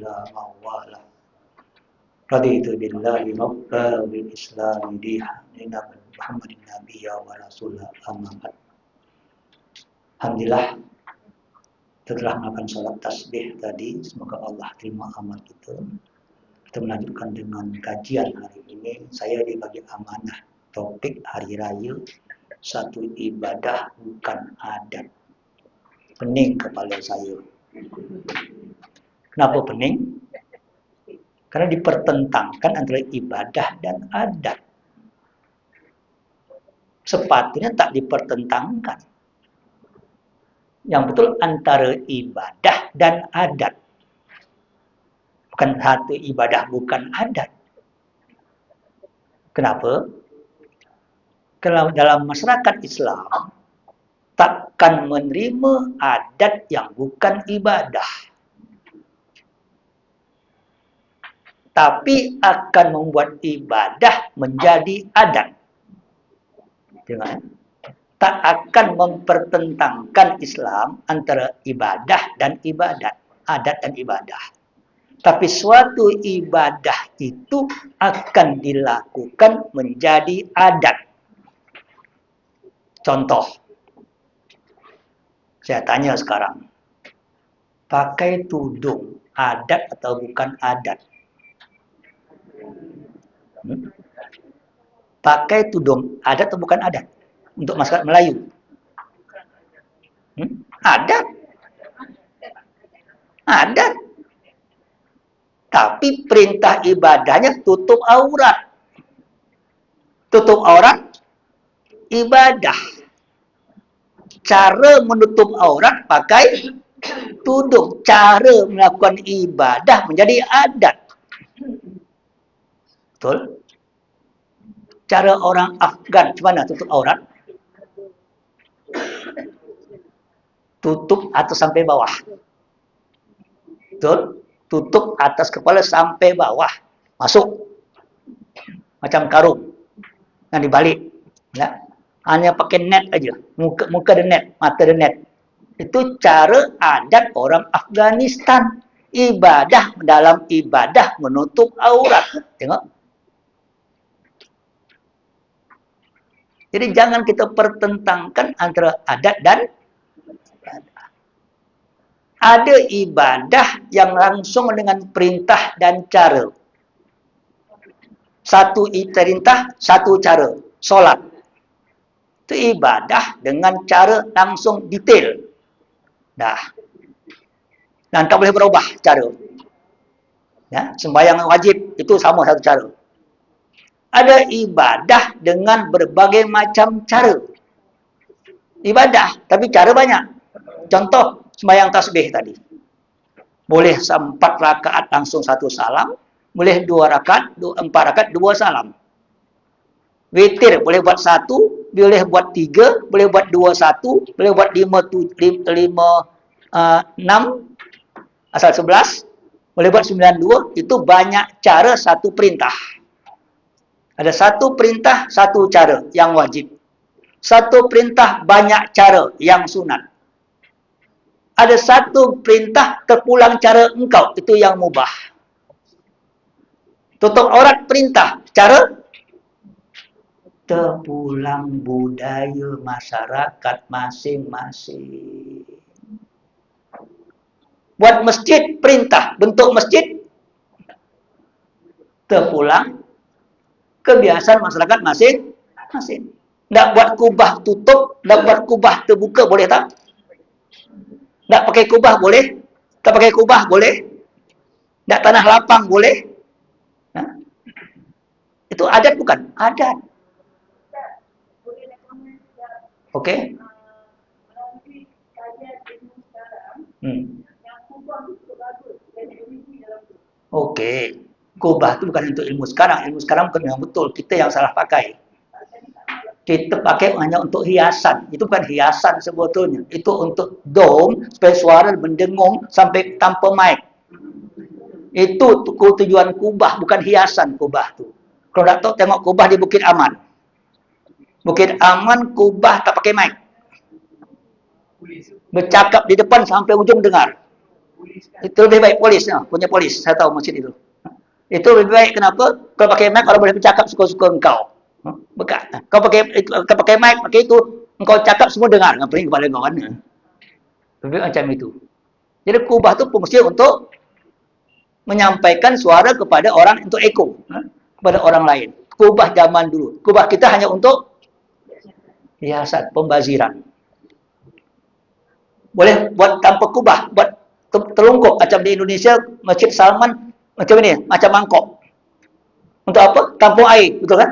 la mawala. Raditu billahi rabba bil islami dinan Muhammadin nabiyya wa rasulah amma ba'd. Alhamdulillah setelah melakukan sholat tasbih tadi, semoga Allah terima amal kita. Kita melanjutkan dengan kajian hari ini. Saya dibagi amanah topik hari raya, satu ibadah bukan adat. Pening kepala saya. Kenapa pening? Karena dipertentangkan antara ibadah dan adat. Sepatutnya tak dipertentangkan. Yang betul antara ibadah dan adat. Bukan satu ibadah, bukan adat. Kenapa? Kalau dalam masyarakat Islam, takkan menerima adat yang bukan ibadah. Tapi akan membuat ibadah menjadi adat. Tengok, tak akan mempertentangkan Islam antara ibadah dan ibadat, adat dan ibadah. Tapi suatu ibadah itu akan dilakukan menjadi adat. Contoh, saya tanya sekarang, pakai tudung adat atau bukan adat? Pakai tudung adat atau bukan adat? Untuk masyarakat Melayu. Adat. Adat. Tapi perintah ibadahnya tutup aurat. Tutup aurat, ibadah. Cara menutup aurat pakai tudung. Cara melakukan ibadah menjadi adat. Betul? Cara orang Afgan, gimana tutup aurat? Tutup atas sampai bawah. Betul? Tutup atas kepala sampai bawah. Masuk. Macam karung. Yang dibalik. Ya. Hanya pakai net aja. Muka ada net. Mata ada net. Itu cara adat orang Afghanistan. Ibadah dalam ibadah menutup aurat. Tengok. Jadi jangan kita pertentangkan antara adat dan ibadah. Ada ibadah yang langsung dengan perintah dan cara. Satu perintah, satu cara. Solat. Itu ibadah dengan cara langsung detail. Dah. Dan tak boleh berubah cara. Ya, sembahyang wajib itu sama satu cara. Ada ibadah dengan berbagai macam cara. Ibadah, tapi cara banyak. Contoh, sembahyang tasbih tadi. Boleh 4 rakaat langsung 1 salam. Boleh 2 rakaat, 4 rakaat, 2 salam. Witir, boleh buat 1, boleh buat 3, boleh buat 2, 1, boleh buat 6, asal 11, boleh buat 92, itu banyak cara satu perintah. Ada satu perintah, satu cara yang wajib. Satu perintah, banyak cara yang sunat. Ada satu perintah, terpulang cara engkau. Itu yang mubah. Tutup aurat perintah. Cara? Terpulang budaya masyarakat masing-masing. Buat masjid, perintah. Bentuk masjid, terpulang kebiasaan masyarakat masing-masing. Nak buat kubah tutup, nak buat kubah terbuka, boleh tak? Nak pakai kubah, boleh? Tak pakai kubah, boleh? Nak tanah lapang, boleh? Nah, itu adat bukan? Adat. Okey? Okey. Kubah itu bukan untuk ilmu sekarang. Ilmu sekarang bukan yang betul. Kita yang salah pakai. Kita pakai hanya untuk hiasan. Itu bukan hiasan sebetulnya. Itu untuk dom, supaya suara mendengung sampai tanpa mic. Itu tujuan kubah, bukan hiasan kubah tu. Kalau tak tahu, tengok kubah di Bukit Aman. Bukit Aman, kubah tak pakai mic. Bercakap di depan sampai ujung dengar. Itu lebih baik polis, punya polis. Saya tahu masjid itu. Itu lebih baik. Kenapa? Kalau pakai mic, orang boleh bercakap suka-suka engkau. Bukan. Kau pakai mic, pakai itu, engkau cakap semua dengar. Ngapain kepala engkau kan? Lebih macam itu. Jadi kubah itu fungsi untuk menyampaikan suara kepada orang untuk eko, kepada orang lain. Kubah zaman dulu. Kubah kita hanya untuk hiasan, pembaziran. Boleh buat tanpa kubah, buat terungkup macam di Indonesia Masjid Salman macam ini, macam mangkok. Untuk apa? Tampung air, betul kan?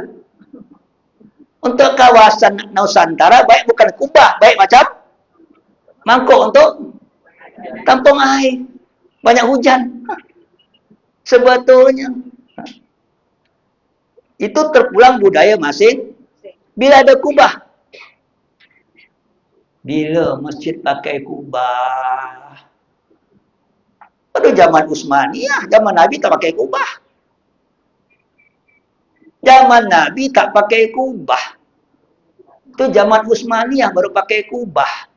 Untuk kawasan Nusantara baik bukan kubah, baik macam mangkok untuk tampung air. Banyak hujan. Sebetulnya itu terpulang budaya masing. Bila ada kubah, bila masjid pakai kubah, pada zaman Utsmaniyah, zaman Nabi tak pakai kubah. Zaman Nabi tak pakai kubah. Itu zaman Utsmaniyah baru pakai kubah.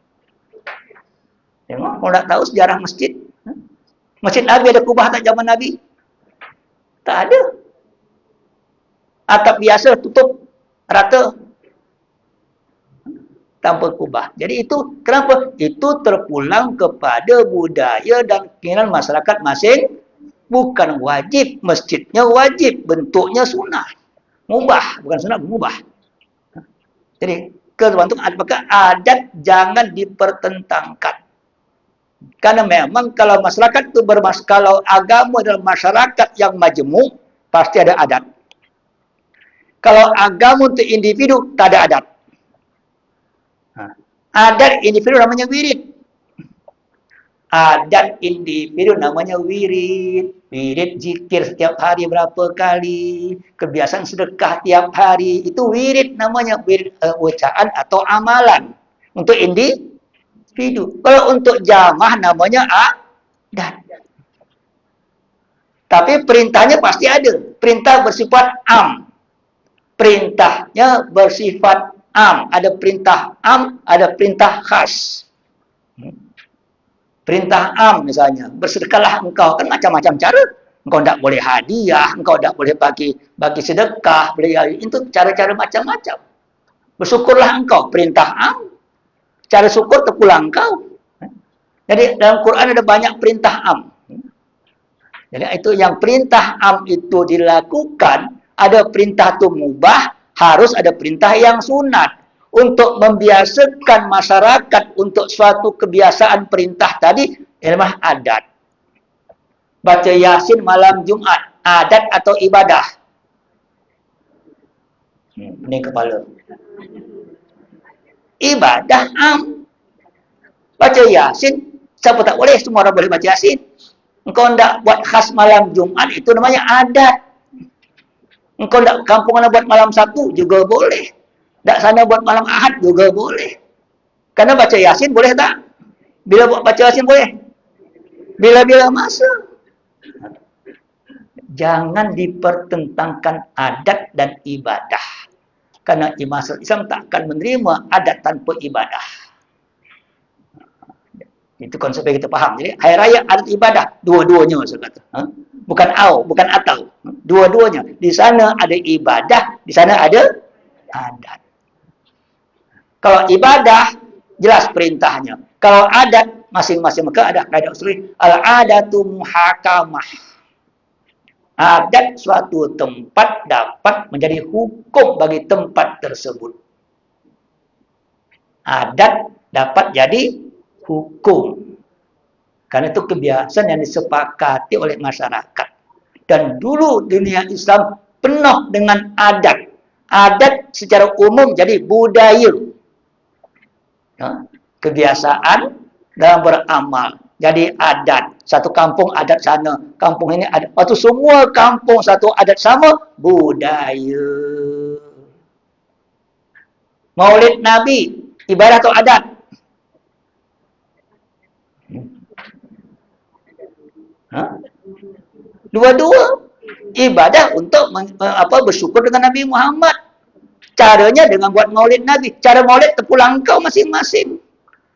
Tengok, kalau tak tahu sejarah masjid. Masjid Nabi ada kubah tak zaman Nabi? Tak ada. Atap biasa tutup rata tanpa kubah. Jadi itu kenapa? Itu terpulang kepada budaya dan keinginan masyarakat masing. Bukan wajib. Masjidnya wajib. Bentuknya sunnah. Mubah. Bukan sunnah, mubah. Jadi, ketentuan adat jangan dipertentangkan. Karena memang kalau masyarakat itu kalau agama dalam masyarakat yang majemuk, pasti ada adat. Kalau agama untuk individu, tak ada adat. Adat individu namanya wirid. Adat individu namanya wirid. Wirid zikir setiap hari berapa kali. Kebiasaan sedekah tiap hari. Itu wirid namanya. Wirid bacaan atau amalan. Untuk individu. Kalau untuk jamaah namanya adat. Tapi perintahnya pasti ada. Perintah bersifat am. Perintahnya bersifat am. Ada perintah am, ada perintah khas. Perintah am misalnya, bersedekahlah engkau, kan macam-macam cara. Engkau tak boleh hadiah, engkau tak boleh bagi sedekah, itu cara-cara macam-macam. Bersyukurlah engkau, perintah am. Cara syukur terpulang engkau. Jadi dalam Quran ada banyak perintah am. Jadi itu yang perintah am itu dilakukan, ada perintah itu mubah, harus ada perintah yang sunat. Untuk membiasakan masyarakat untuk suatu kebiasaan perintah tadi, ilmu adat. Baca Yasin malam Jumat, adat atau ibadah? Ini kepala. Ibadah am. Baca Yasin, siapa tak boleh? Semua orang boleh baca Yasin. Engkau hendak buat khas malam Jumat, itu namanya adat. Engkau hendak kampung anda buat malam Sabtu, juga boleh. Tak sana buat malam Ahad juga boleh. Karena baca Yasin boleh tak? Bila baca Yasin boleh? Bila-bila masa. Jangan dipertentangkan adat dan ibadah. Karena masyarakat Islam tak akan menerima adat tanpa ibadah. Itu konsep yang kita faham. Jadi, hari raya adat ibadah. Dua-duanya saya kata. Bukan bukan atau. Dua-duanya. Di sana ada ibadah, di sana ada adat. Kalau ibadah, jelas perintahnya. Kalau adat, masing-masing maka ada kaidah usul. Al-adatu muhakamah. Adat suatu tempat dapat menjadi hukum bagi tempat tersebut. Adat dapat jadi hukum. Karena itu kebiasaan yang disepakati oleh masyarakat. Dan dulu dunia Islam penuh dengan adat. Adat secara umum jadi budaya. Kebiasaan dalam beramal. Jadi adat. Satu kampung adat sana. Kampung ini adat. Waktu semua kampung satu adat sama. Budaya. Maulid Nabi. Ibadah atau adat? Dua-dua. Ibadah untuk bersyukur dengan Nabi Muhammad. Caranya dengan buat maulid Nabi. Cara maulid terpulang kau masing-masing.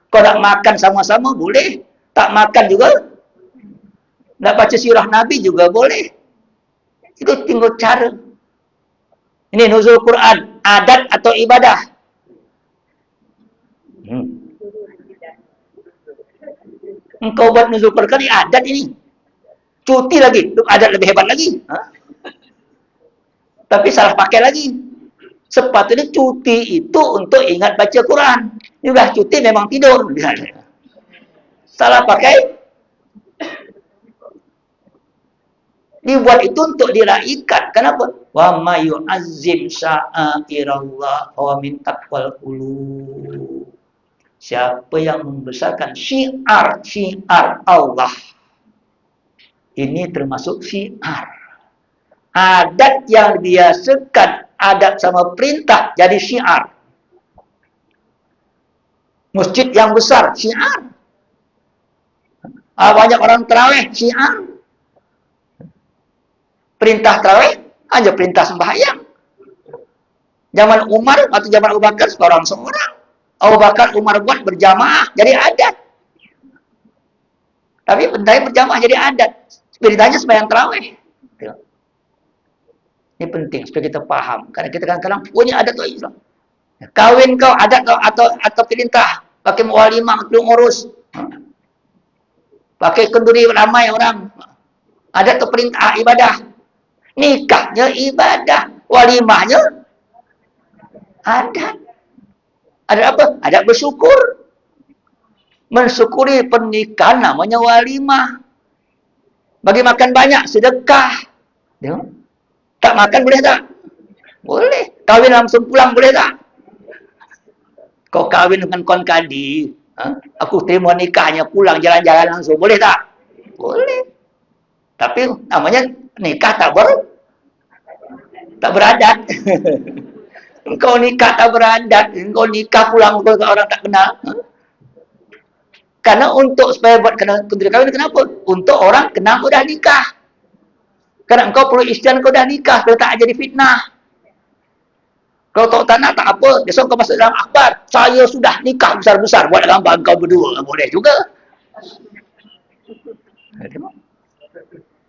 Kau nak makan sama-sama boleh. Tak makan juga Nak baca sirah Nabi juga boleh. Itu tinggal cara. Ini nuzul Quran, adat atau ibadah? Engkau buat nuzul Quran ini adat ini. Cuti lagi, adat lebih hebat lagi. Tapi salah pakai lagi. Sepatutnya cuti itu untuk ingat baca Quran. Ini udah cuti memang tidur. Salah pakai. Dibuat itu untuk diraihkan. Kenapa? Wa may yu'azzim sya'airallah wa min taqwal qulub. Siapa yang membesarkan syiar Allah. Ini termasuk syiar. Adat yang dibiasakan, adat sama perintah jadi syiar. Masjid yang besar, syiar. Banyak orang tarawih, syiar. Perintah tarawih hanya perintah sembahyang. Zaman Umar atau zaman Abu Bakar seorang. Abu Bakar, Umar buat berjamaah jadi adat. Tapi perintahnya berjamaah jadi adat. Perintahnya sembahyang tarawih. Ini penting supaya kita paham. Karena kita kadang-kadang punya adat atau Islam. Kawin kau adat atau perintah. Pakai walimah belum urus. Pakai kenduri ramai orang. Adat atau perintah ibadah. Nikahnya ibadah, walimahnya adat. Adat apa? Adat bersyukur. Mensyukuri pernikahan namanya walimah. Bagi makan banyak, sedekah. Tak makan boleh tak? Boleh. Kawin langsung pulang boleh tak? Kau kawin dengan kawan kadi, aku terima nikahnya pulang jalan-jalan langsung boleh tak? Boleh. Tapi namanya nikah tak beradat. Engkau nikah tak beradat, engkau nikah pulang ke orang tak kenal. Karena untuk supaya buat kenduri kawin kenapa? Untuk orang kenal kau dah nikah. Karena engkau perlu istian kau dah nikah, kalau tak jadi fitnah. Kalau tak nak tak apa, besok kau masuk dalam akhbar, saya sudah nikah besar-besar, buat gambar engkau berdua, boleh juga.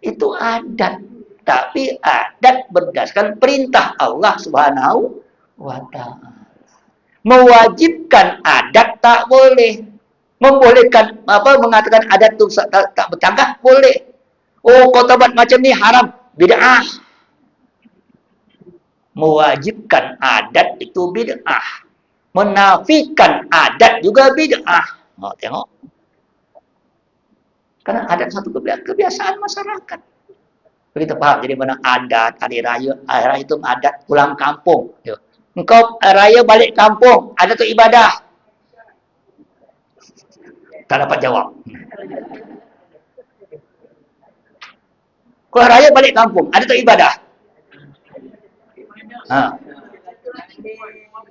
Itu adat. Tapi adat berdasarkan perintah Allah Subhanahu wa ta'ala. Mewajibkan adat tak boleh. Membolehkan mengatakan adat itu tak bercanggah boleh. Oh, kau buat macam ni haram, bid'ah. Mewajibkan adat itu bid'ah. Menafikan adat juga bid'ah. Tengok. Karena adat satu kebiasaan masyarakat. Kita paham, jadi mana adat, hari raya itu adat pulang kampung. Engkau raya balik kampung, ada tu ibadah. Tak dapat jawab. Kau raya balik kampung, ada tu ibadah.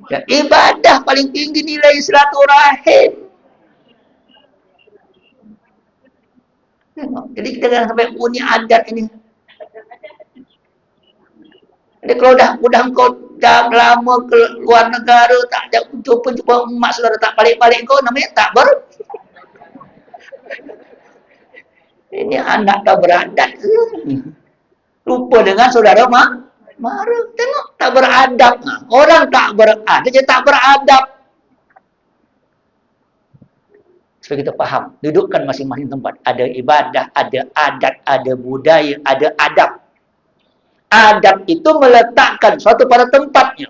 Ya, ibadah paling tinggi nilai silaturahim. Jadi kita jangan sampai punya adat ini. Jadi kalau udah engkau dah lama ke luar negara, tak ada jumpa emak saudara tak balik-balik kau, namanya tak ini anak tak beradat. Lupa dengan saudara marah. Tengok, tak beradab. Orang tak beradab, dia tak beradab. Supaya kita faham, dudukkan masing-masing tempat. Ada ibadah, ada adat, ada budaya, ada adab. Adab itu meletakkan suatu pada tempatnya.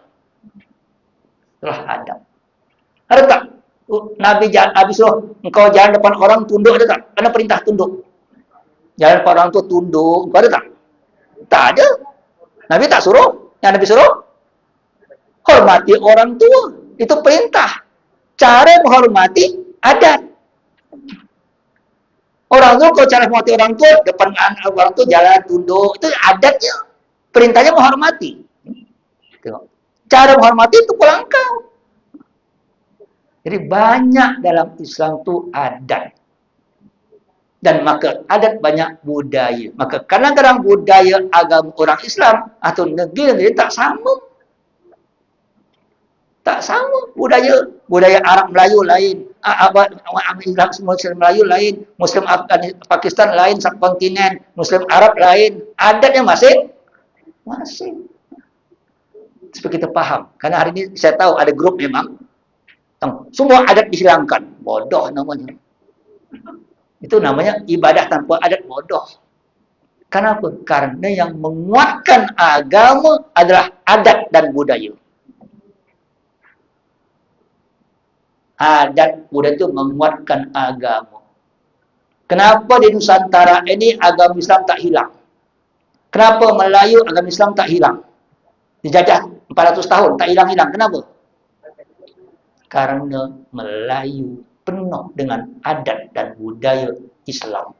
Itulah adab. Ada tak? Nabi suruh engkau jalan depan orang tunduk, ada tak? Karena perintah tunduk. Jalan depan orang tua tunduk, engkau ada tak? Tak ada. Nabi tak suruh. Yang Nabi suruh hormati orang tua. Itu perintah. Cara menghormati adat. Orang tua kalau cara menghormati orang tua, depan orang tua jalan tunduk, itu adatnya. Perintahnya menghormati. Cara menghormati itu pulang kau. Jadi banyak dalam Islam itu adat. Dan maka adat banyak budaya. Maka kadang-kadang budaya agama orang Islam atau negeri-negeri tak sama. Tak sama budaya. Budaya Arab Melayu lain. Muslim Melayu lain, Muslim Pakistan lain, subkontinen, Muslim Arab lain, adatnya masing. Supaya kita paham. Karena hari ini saya tahu ada grup memang semua adat dihilangkan. Bodoh namanya. Itu namanya ibadah tanpa adat, bodoh. Kenapa? Karena yang menguatkan agama adalah adat dan budaya. Adat budaya itu menguatkan agama. Kenapa di Nusantara ini agama Islam tak hilang? Kenapa Melayu agama Islam tak hilang? Dijajah 400 tahun, tak hilang-hilang. Kenapa? Karena Melayu penuh dengan adat dan budaya Islam.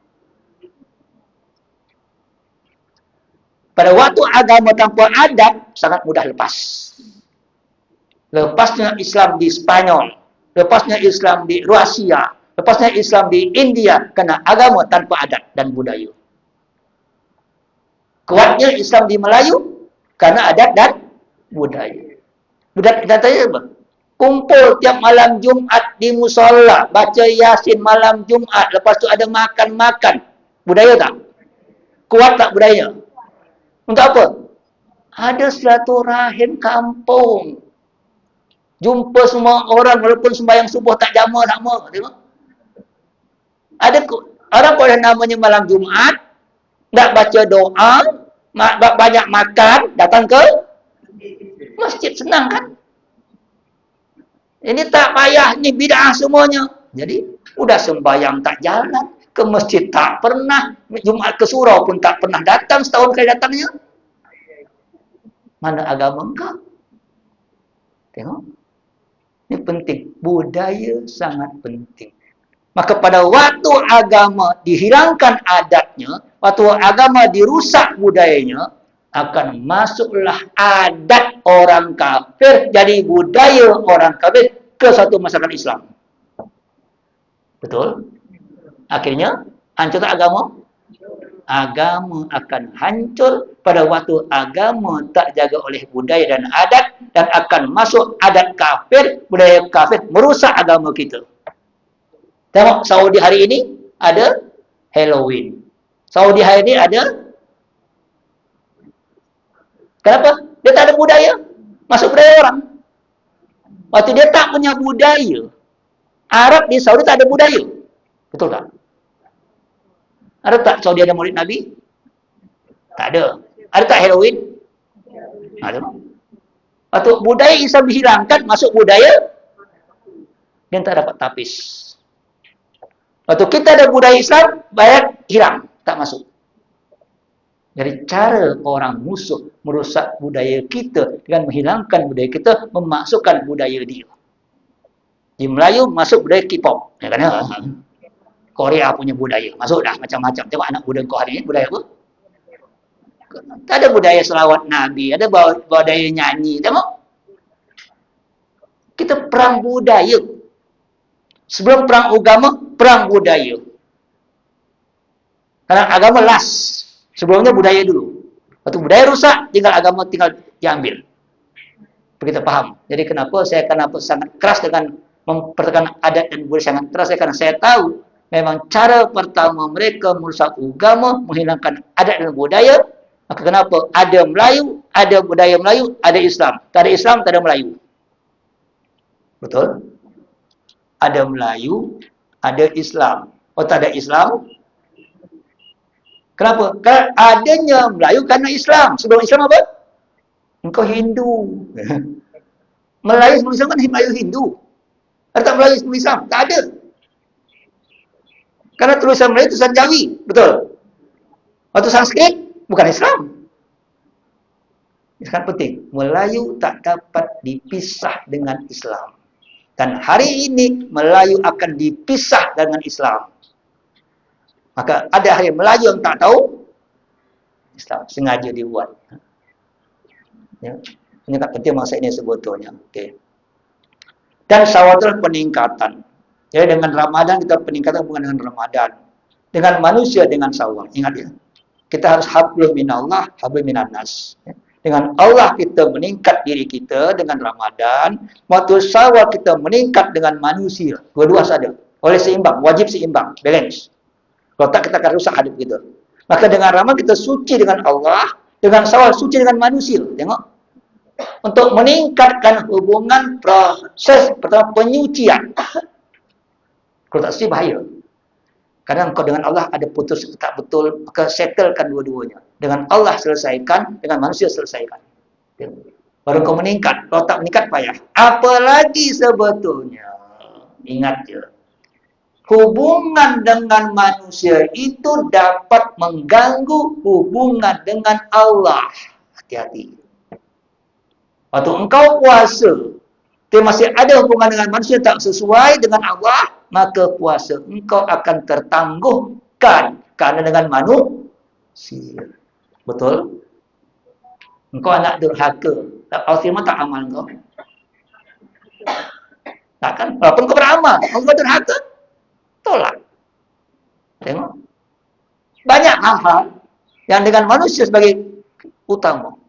Pada waktu agama tanpa adat, sangat mudah lepas. Lepasnya Islam di Spanyol, lepasnya Islam di Rusia, lepasnya Islam di India, karena agama tanpa adat dan budaya. Kuatnya Islam di Melayu, karena adat dan budaya. Budaya katanya apa? Kumpul tiap malam Jumat di musola, baca Yasin malam Jumat, lepas tu ada makan-makan. Budaya tak? Kuat tak budayanya? Untuk apa? Ada silaturahim kampung. Jumpa semua orang walaupun sembahyang subuh tak jama sama. Tengok. Ada orang boleh namanya malam Jumat, nak baca doa, banyak makan, datang ke masjid, senang kan? Ini tak payah, ni bid'ah semuanya. Jadi, udah sembahyang tak jalan, ke masjid tak pernah, Jumat ke surau pun tak pernah datang, setahun kali datangnya. Mana agama engkau? Tengok. Ini penting. Budaya sangat penting. Maka pada waktu agama dihilangkan adatnya, waktu agama dirusak budayanya, akan masuklah adat orang kafir jadi budaya orang kafir ke satu masyarakat Islam. Betul? Akhirnya hancur agama? Agama akan hancur pada waktu agama tak jaga oleh budaya dan adat, dan akan masuk adat kafir, budaya kafir merusak agama kita. Tengok Saudi hari ini ada Halloween. Saudi hari ini ada. Kenapa? Dia tak ada budaya. Masuk budaya orang. Waktu dia tak punya budaya. Arab di Saudi tak ada budaya. Betul tak? Ada tak Saudi ada maulid Nabi? Tak ada. Ada tak Halloween? Ada. Waktu budaya Islam dihilangkan, masuk budaya, dia tak dapat tapis. Waktu kita ada budaya Islam, bayar hilang. Tak masuk. Jadi cara orang musuh merusak budaya kita dengan menghilangkan budaya kita, memasukkan budaya dia. Di Melayu masuk budaya K-pop. Ya kan? Korea punya budaya. Masuk dah macam-macam. Tengok anak muda kau hari ini budaya apa? Tak ada budaya selawat Nabi, ada budaya nyanyi. Tengok. Kita perang budaya. Sebelum perang agama, perang budaya. Karena agama last. Sebelumnya budaya dulu. Waktu budaya rusak, tinggal agama tinggal diambil. Kita paham. Jadi kenapa saya sangat keras dengan mempertekan adat dan budaya sangat keras, karena saya tahu memang cara pertama mereka merusak agama, menghilangkan adat dan budaya. Maka kenapa ada Melayu, ada budaya Melayu, ada Islam. Tak ada Islam, tak ada Melayu. Betul? Ada Melayu, ada Islam. Oh, tak ada Islam? Kenapa? Kerana adanya Melayu kerana Islam. Sebelum Islam apa? Engkau Hindu. Melayu sebelum Islam kan Melayu Hindu. Ada tak Melayu sebelum Islam? Tak ada. Karena tulisan Melayu tulisan Jawi. Betul? Waktu Sanskrit, bukan Islam. Ini sangat penting. Melayu tak dapat dipisah dengan Islam. Dan hari ini Melayu akan dipisah dengan Islam. Maka ada hari Melayu yang tak tahu Islam sengaja dibuat. Ya. Ini tak penting masa ini sebetulnya. Okay. Dan sawadul peningkatan. Jadi dengan Ramadan kita peningkatan bukan dengan Ramadan. Dengan manusia dengan sawal. Ingat ya. Kita harus hablum minallah, hablum minannas. Ya. Dengan Allah kita meningkat diri kita dengan Ramadan. Waktu Syawal kita meningkat dengan manusia. Dua-dua saja. Oleh seimbang. Wajib seimbang. Balance. Kalau tak kita akan rusak hidup kita. Maka dengan Ramadan kita suci dengan Allah. Dengan Syawal suci dengan manusia. Tengok. Untuk meningkatkan hubungan proses pertama penyucian. Kalau tak suci bahaya. Kadang kau dengan Allah ada putus tak betul, maka settlekan dua-duanya. Dengan Allah selesaikan, dengan manusia selesaikan. Baru kau meningkat. Kalau tak meningkat payah. Apalagi sebetulnya, ingat je, hubungan dengan manusia itu dapat mengganggu hubungan dengan Allah. Hati-hati. Waktu engkau puasa, dia masih ada hubungan dengan manusia tak sesuai dengan Allah, maka puasa engkau akan tertangguhkan kerana dengan manusia. Betul? Engkau anak durhaka. Tak Allah terima tak amal engkau? Takkan? Walaupun kau beramal, engkau durhaka, tolak. Tengok. Banyak hal-hal yang dengan manusia sebagai utama.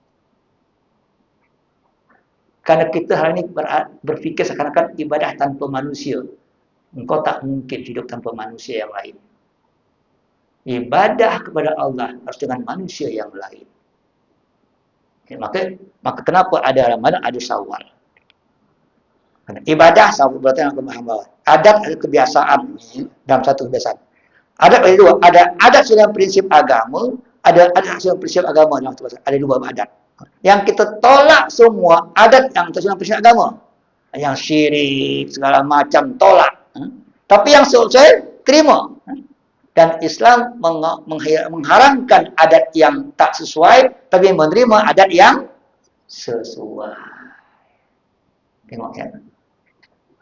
Karena kita hari ini berfikir seakan-akan ibadah tanpa manusia. Engkau tak mungkin hidup tanpa manusia yang lain. Ibadah kepada Allah harus dengan manusia yang lain. Ya, maka kenapa ada Ramadan, ada Syawal? Karena ibadah sama berarti yang hamba. Adat ada kebiasaan dalam satu kebiasaan. Adat ada dua. Ada adat dalam prinsip agama, ada adat dalam prinsip agama dalam satu kebiasaan. Ada dua adat. Yang kita tolak semua adat yang tersusun prinsip agama. Yang syirik, segala macam tolak. Tapi yang sesuai, terima. Dan Islam mengharamkan adat yang tak sesuai, tapi menerima adat yang sesuai. Tengok ya.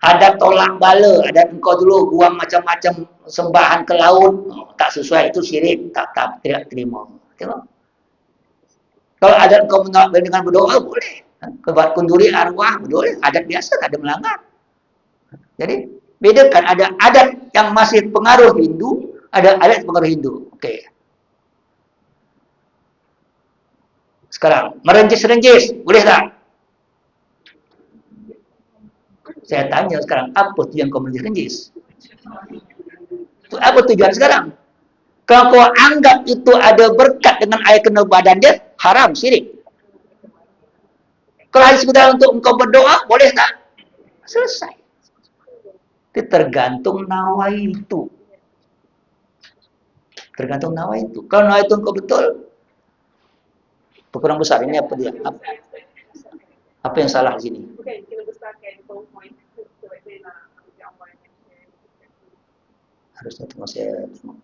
Adat tolak bala, adat engkau dulu buang macam-macam sembahan ke laut, tak sesuai, itu syirik, tidak terima. Tengok. Kalau adat kau menolak dengan berdoa, boleh. Buat kunduri arwah, boleh. Adat biasa, tak ada melanggar. Jadi, bedakan ada adat yang masih pengaruh Hindu, ada adat pengaruh Hindu. Okey. Sekarang, merenjis-renjis, boleh tak? Saya tanya sekarang, apa tujuan kau merenjis-renjis? Apa tujuan sekarang? Kalau kau anggap itu ada berkat dengan air kena badan dia, haram, syirik. Kalau hanya sekedar untuk engkau berdoa, boleh tak? Selesai. Itu tergantung nawai itu. Tergantung nawai itu. Kalau nawai itu engkau betul, kurang besar. Ini apa dia? Apa yang salah di sini? Harusnya tengok saya tengok.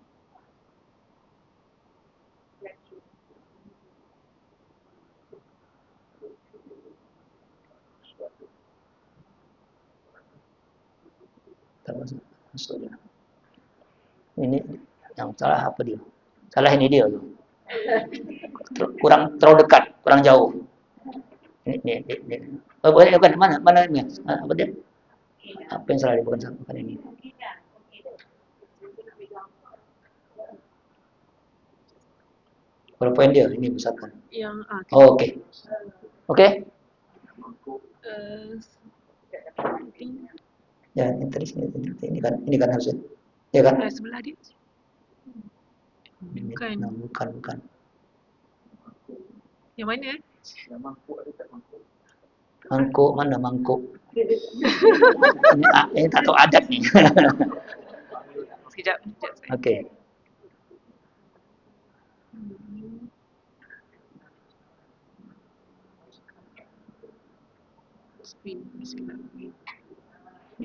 Ini yang salah apa dia? Salah ini dia tu. Kurang terlalu dekat, kurang jauh. Ini. Bukan mana ini? Apa dia? Apa yang salah dia bukan ini? Berapa poin dia? Ini besarkan. Yang oh, okey. Okey. Ya, ini kan harusnya. Ya kan? Sebelah dia. Bukan. Bukan. Yang mana? Mangkuk mana mangkuk? Ini tak tahu adat ni. Sekejap. Okey.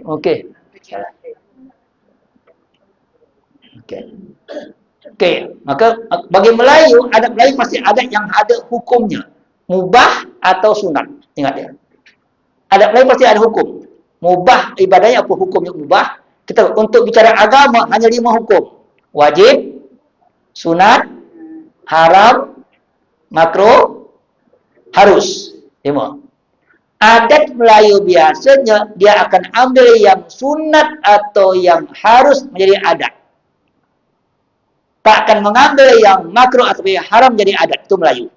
Okey. Okey, maka bagi Melayu, adat Melayu pasti adat yang ada hukumnya. Mubah atau sunat. Ingat ya. Adat Melayu pasti ada hukum. Mubah ibadahnya apa hukumnya mubah? Kita untuk bicara agama hanya 5 hukum. Wajib, sunat, haram, makruh, harus. 5. Adat Melayu biasanya dia akan ambil yang sunat atau yang harus menjadi adat. Tak akan mengambil yang makruh atau yang haram menjadi adat. Itu Melayu.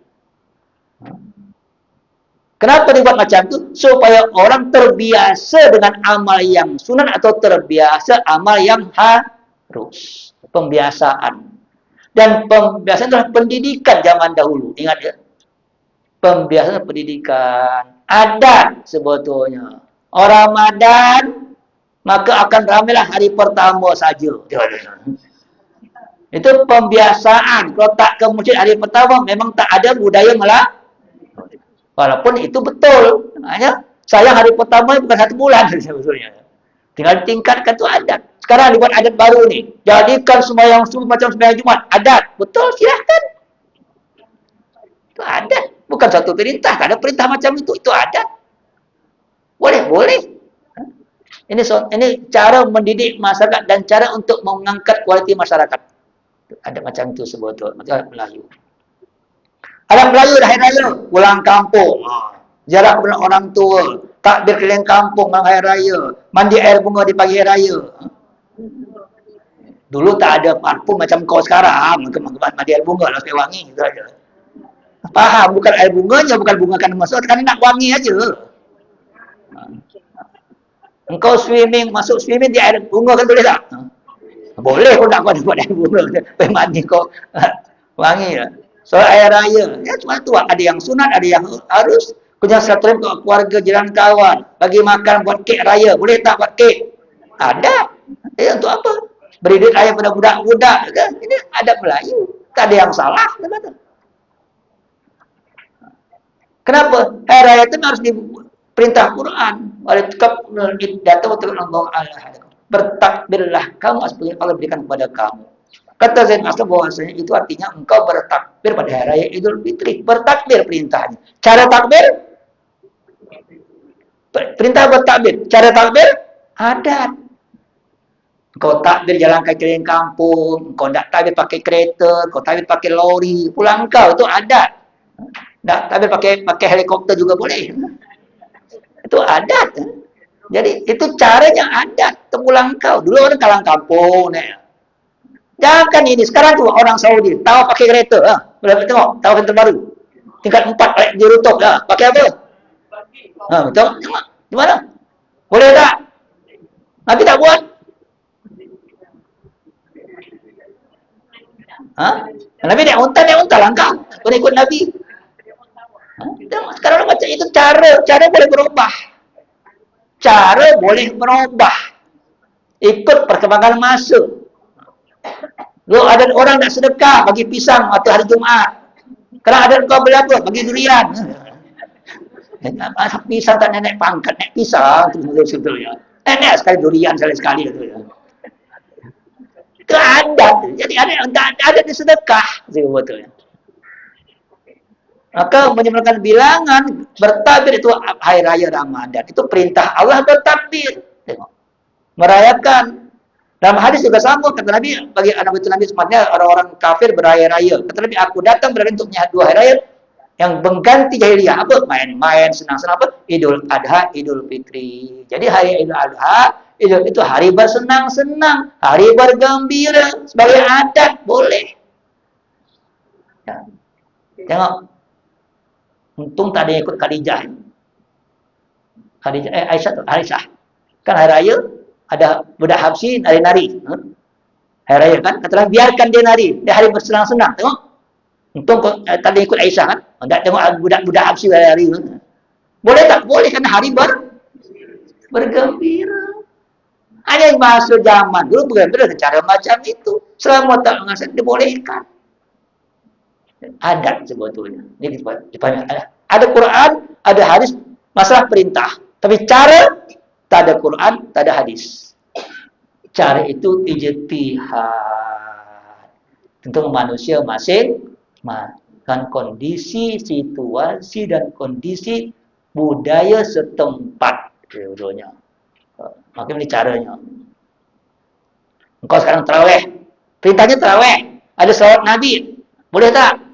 Kenapa dibuat macam itu? Supaya orang terbiasa dengan amal yang sunat atau terbiasa amal yang harus. Pembiasaan. Dan pembiasaan adalah pendidikan zaman dahulu. Ingat ya. Pembiasaan pendidikan. Adat sebetulnya. Orang Ramadan, maka akan ramailah hari pertama saja. Itu pembiasaan. Kalau tak ke masjid hari pertama, memang tak ada budaya malah. Walaupun itu betul. Hanya sayang hari pertama bukan 1 bulan sebetulnya. Tinggal tingkatkan tu adat. Sekarang dibuat adat baru ni. Jadikan sembahyang subuh macam sembahyang Jumaat. Adat. Betul, silahkan. Itu adat. Bukan satu perintah. Tak ada perintah macam itu. Itu adat. Boleh. Ini cara mendidik masyarakat dan cara untuk mengangkat kualiti masyarakat. Ada macam itu sebetulnya. Macam Melayu. Ada Melayu dah hari raya, pulang kampung. Ziarah kepada orang tua, takbir keliling kampung malam hari raya, mandi air bunga di pagi hari raya. Dulu tak ada parfum macam kau sekarang, mandi air bunga lah supaya wangi gitu aja. Faham, bukan air bunganya, bukan bunga kan masuk, kan nak wangi aja. Engkau masuk swimming di air bunga kan boleh tak? Boleh kau nak buat air bunga, supaya mandi kau wangi lah. So air raya, ya cuma tu ada yang sunat, ada yang harus. Punya silaturahim ke keluarga, jiran kawan, bagi makan, buat kek raya, boleh tak buat kek? Ada. Untuk apa? Beri duit raya pada budak-budak, kan? Ini adat Melayu, tak ada yang salah, betul. Kenapa? Hari raya itu harus diperintah Quran. Bertakbirlah kamu sebagai Allah berikan kepada kamu. Kata Zain Aslam bahwasanya itu artinya engkau bertakbir pada hari raya Idul Fitri. Bertakbir perintahnya. Cara takbir? Perintah bertakbir. Cara takbir? Adat. Engkau takbir jalan kaki keliling kampung. Engkau tak takbir pakai kereta. Engkau takbir pakai lori. Pulang kau. Itu adat. Tak takbir pakai helikopter juga boleh. Itu adat. Jadi itu caranya adat. Pulang kau. Dulu orang kalang kampung. Jangan ini. Sekarang tu orang Saudi. Tahu pakai kereta. Boleh tengok. Tahu kereta baru. Tingkat 4 di rooftop. Pakai apa? Betul? Tengok. Di mana? Boleh tak? Nabi tak buat? Nabi naik unta langkah. Boleh ikut Nabi. Sekarang orang macam itu cara boleh berubah. Cara boleh berubah. Ikut perkembangan masa. Lu ada orang nak sedekah bagi pisang atau hari Jumaat. Kalau ada kau beli apa? Bagi durian. Pisang tak naik pangkat, naik pisang sebetulnya. Naik sekali durian sekali itu ya. Itu adat. Jadi ada di sedekah sebetulnya. Maka menyebutkan bilangan bertakbir itu hari raya Ramadan. Itu perintah Allah bertakbir. Tengok. Merayakan. Dalam hadis juga sama, kata Nabi, bagi anak itu Nabi sematnya orang-orang kafir beraya-raya. Kata Nabi, aku datang berada untuk menyahat 2 hari raya yang mengganti jahiliyah. Apa? Main-main, senang-senang apa? Idul Adha, Idul Fitri. Jadi hari Idul Adha, itu hari bersenang-senang, hari bergembira, sebagai adat, boleh. Ya. Tengok. Untung tak ada yang ikut Khadijah. Aisyah. Kan hari raya, ada budak Habsyi nari-nari. Hari raya kan? Katalah biarkan dia nari. Dia hari bersenang-senang. Tengok. Untung tak ada ikut Aisyah kan? Tak tengok budak Habsyi nari. Boleh tak? Boleh kan hari bergembira. Hanya masa zaman dulu bergembira cara macam itu. Selama tak mengasah dibolehkan. Adat sebetulnya. Ini ada Quran, ada hadis, masalah perintah. Tapi cara tak ada Quran, tak ada hadis. Cara itu ijtihad. Tentu manusia kan kondisi, situasi dan kondisi budaya setempat sebetulnya. Maka ini caranya. Engkau sekarang tarawih. Perintahnya tarawih. Ada salawat Nabi. Boleh tak?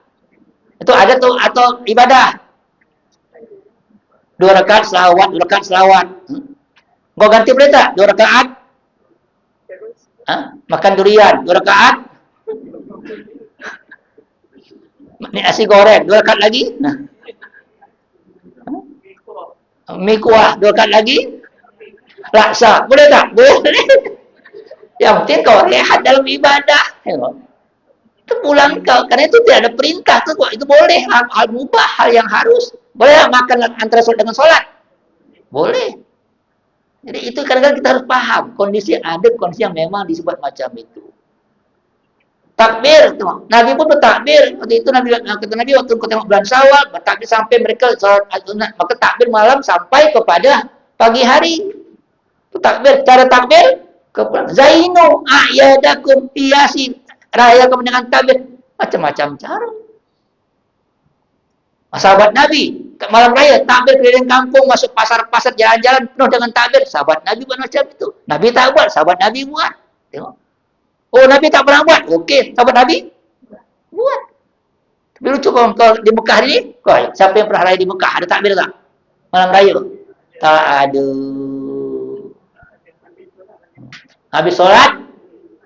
Itu ada tuh atau ibadah. 2 rakaat selawat. Kau ganti boleh tak? 2 rakaat? Makan durian. 2 rakaat? Ni nasi goreng. 2 rakaat lagi? Mi kuah 2 kali lagi. Laksa. Boleh tak? Boleh. Yang penting kau rehat dalam ibadah. Itu pulang kau. Karena itu tidak ada perintah. Itu boleh. Hal mubah. Hal yang harus. Boleh makan antara sholat dengan sholat? Boleh. Jadi itu kadang-kadang kita harus paham. Kondisi yang memang disebut macam itu. Takbir. Nabi pun bertakbir. Waktu itu kata Nabi waktu kau tengok bulan Syawal. Bertakbir sampai mereka sholat. Maka takbir malam sampai kepada pagi hari. Takbir. Cara takbir. Zainu a'yadakum iyasi. Rayakan dengan takbir. Macam-macam cara. Sahabat Nabi, malam raya, takbir keliling kampung, masuk pasar-pasar, jalan-jalan penuh dengan takbir. Sahabat Nabi buat macam itu. Nabi tak buat, sahabat Nabi buat. Tengok. Oh, Nabi tak pernah buat. Okey, sahabat Nabi buat. Tapi lucu kalau di Mekah ni, siapa yang pernah raya di Mekah? Ada takbir tak? Malam raya? Tak ada. Habis solat,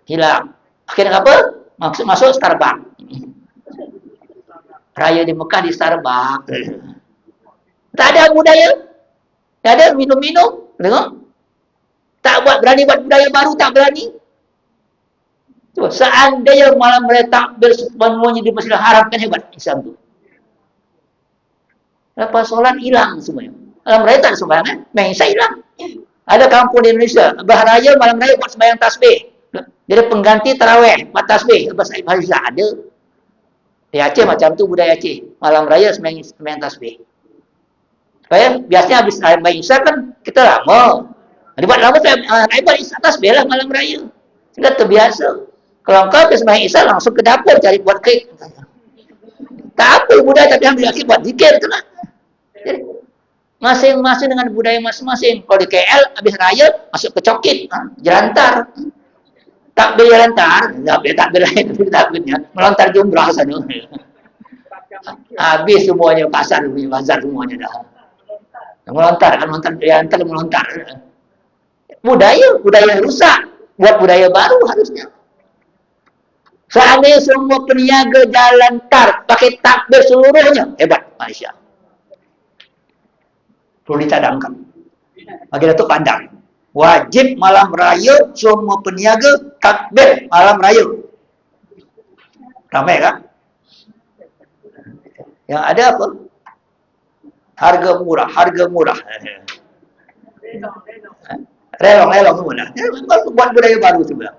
hilang. Akhirnya apa? Masuk Starbucks. Raya di Mekah di Starbucks. Tak ada budaya. Tak ada minum-minum. Tengok. Tak berani buat budaya baru, tak berani. Coba, seandainya malam raya takbir semuanya di Masjidil Haram, kan hebat Islam tu. Lepas solat hilang semuanya. Malam raya tak ada sembahyang, Malaysia hilang. Ada kampung di Indonesia, berharaya malam raya buat sembahyang tasbih. Jadi pengganti tarawih, buat tasbih. Lepas Malaysia ada. Di Aceh macam tu budaya Aceh. Malam raya sembahyang tasbih. Supaya biasanya habis sembahyang Isya kan kita lama. Dibuat lama buat tasbih lah malam raya. Sehingga terbiasa. Kalau kau habis sembahyang Isya langsung ke dapur cari buat kek. Tak apa budaya tapi ambil lagi buat zikir tu lah. Jadi, masing-masing dengan budaya masing-masing. Kalau di KL habis raya masuk ke cokit, jelantar. Takbir jelantar, takbir lain takbirnya melontar jumrah sana. Habis semuanya pasar semuanya dah. Melontar melontar. Budaya rusak, buat budaya baru harusnya. Seandainya semua peniaga jalan tar pakai takbir seluruhnya, hebat Malaysia. Perlu dicadangkan. Bagi Datuk pandang. Wajib malam raya semua peniaga takbir malam raya. Ramai kan? Yang ada apa? Harga murah. Relong semua. Buat budaya baru sebenarnya.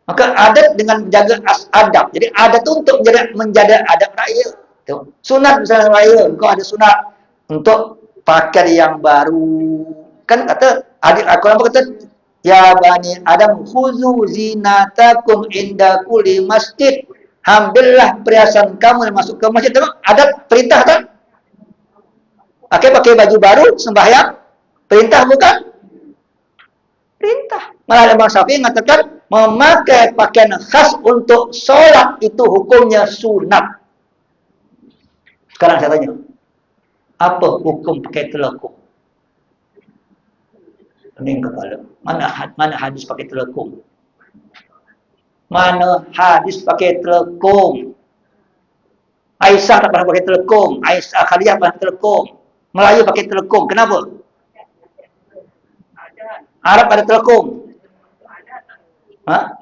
Maka adat dengan menjaga adab. Jadi adat itu untuk menjaga adab raya. Sunat misalnya raya, kau ada sunat untuk pakaian yang baru. Kan kata adik Al-Quran kata ya bani Adam khuzu zinatakum inda kulli masjid. Ambillah perhiasan kamu yang masuk ke masjid. Tengok, adat perintah kan? Pakai baju baru sembahyang. Perintah bukan? Perintah. Malah Imam Syafi'i mengatakan memakai pakaian khas untuk sholat itu hukumnya sunat. Sekarang saya tanya, apa hukum pakai telekung? Pening kepala. Mana hadis pakai telekung? Mana hadis pakai telekung? Aisyah tak pernah pakai telekung. Aisyah Khadijah pernah telekung. Melayu pakai telekung. Kenapa? Arab ada telekung. Ha?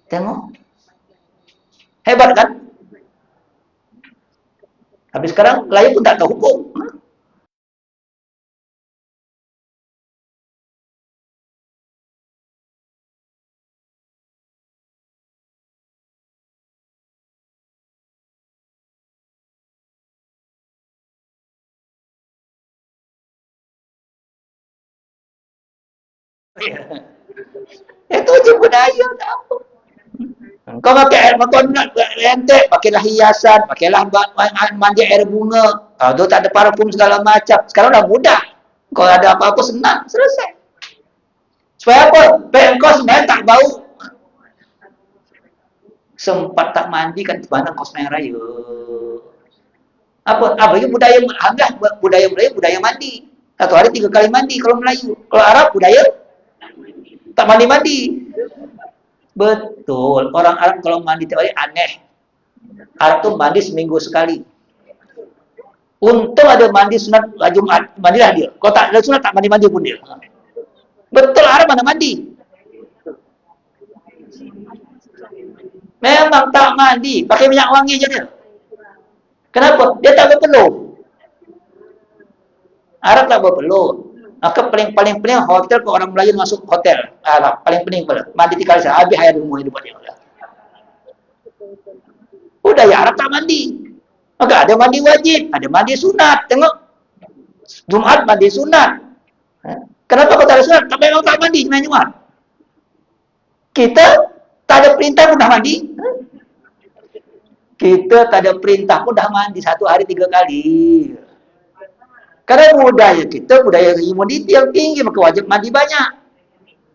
Tengok. Hebat kan? Tapi sekarang Melayu pun tak tahu hukum. Itu je budaya tahu. Kau pakai air makonat, lentek, pakailah hiasan, pakailah mandi air bunga. Tu tak ada parfum segala macam. Sekarang dah mudah. Kau ada apa-apa senang, selesai. Supaya apa? Supaya kau sebenarnya tak bau. Sempat tak mandi kan mana kau semayang raya. Apa itu budaya Alhamdulillah, budaya Melayu budaya mandi. Satu hari 3 kali mandi kalau Melayu. Kalau Arab budaya tak mandi-mandi. Betul. Orang Arab kalau mandi tiap hari aneh. Arab tuh mandi seminggu sekali. Untung ada mandi sunat Jumat, mandilah dia. Kalau tak ada sunat tak mandi-mandi pun dia. Betul, Arab mana mandi? Memang tak mandi, pakai minyak wangi je dia. Kenapa? Dia tak berpeluh. Arab tak berpeluh. Maka paling hotel kalau orang Melayu masuk hotel Arab paling pening pula. Mandi 3 kali sehari, habis hayat umur hidup dia. Budaya Arab tak mandi. Maka ada mandi wajib, ada mandi sunat. Tengok. Jumat mandi sunat. Kenapa kau tak ada sunat? Tak memang tak mandi Jumat Jumat. Kita tak ada perintah pun dah mandi. Kita tak ada perintah pun dah mandi 1 hari 3 kali. Karena budaya kita, budaya humidity yang tinggi, maka wajib mandi banyak.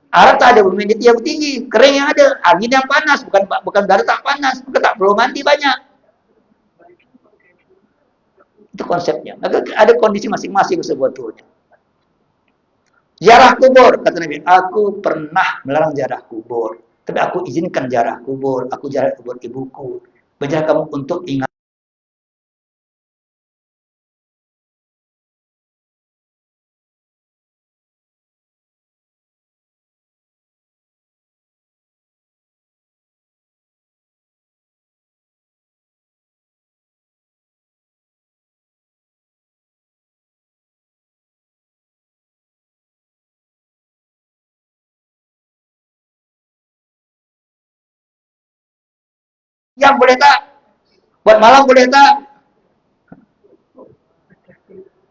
Arab tak ada humidity yang tinggi, kering yang ada, angin yang panas, bukan udara tak panas, maka tak perlu mandi banyak. Itu konsepnya. Maka ada kondisi masing-masing sebetulnya. Ziarah kubur, kata Nabi, aku pernah melarang ziarah kubur, tapi aku izinkan ziarah kubur, aku ziarah kubur ibuku. Berziarah kamu untuk ingat. Yang boleh tak? Buat malam boleh tak?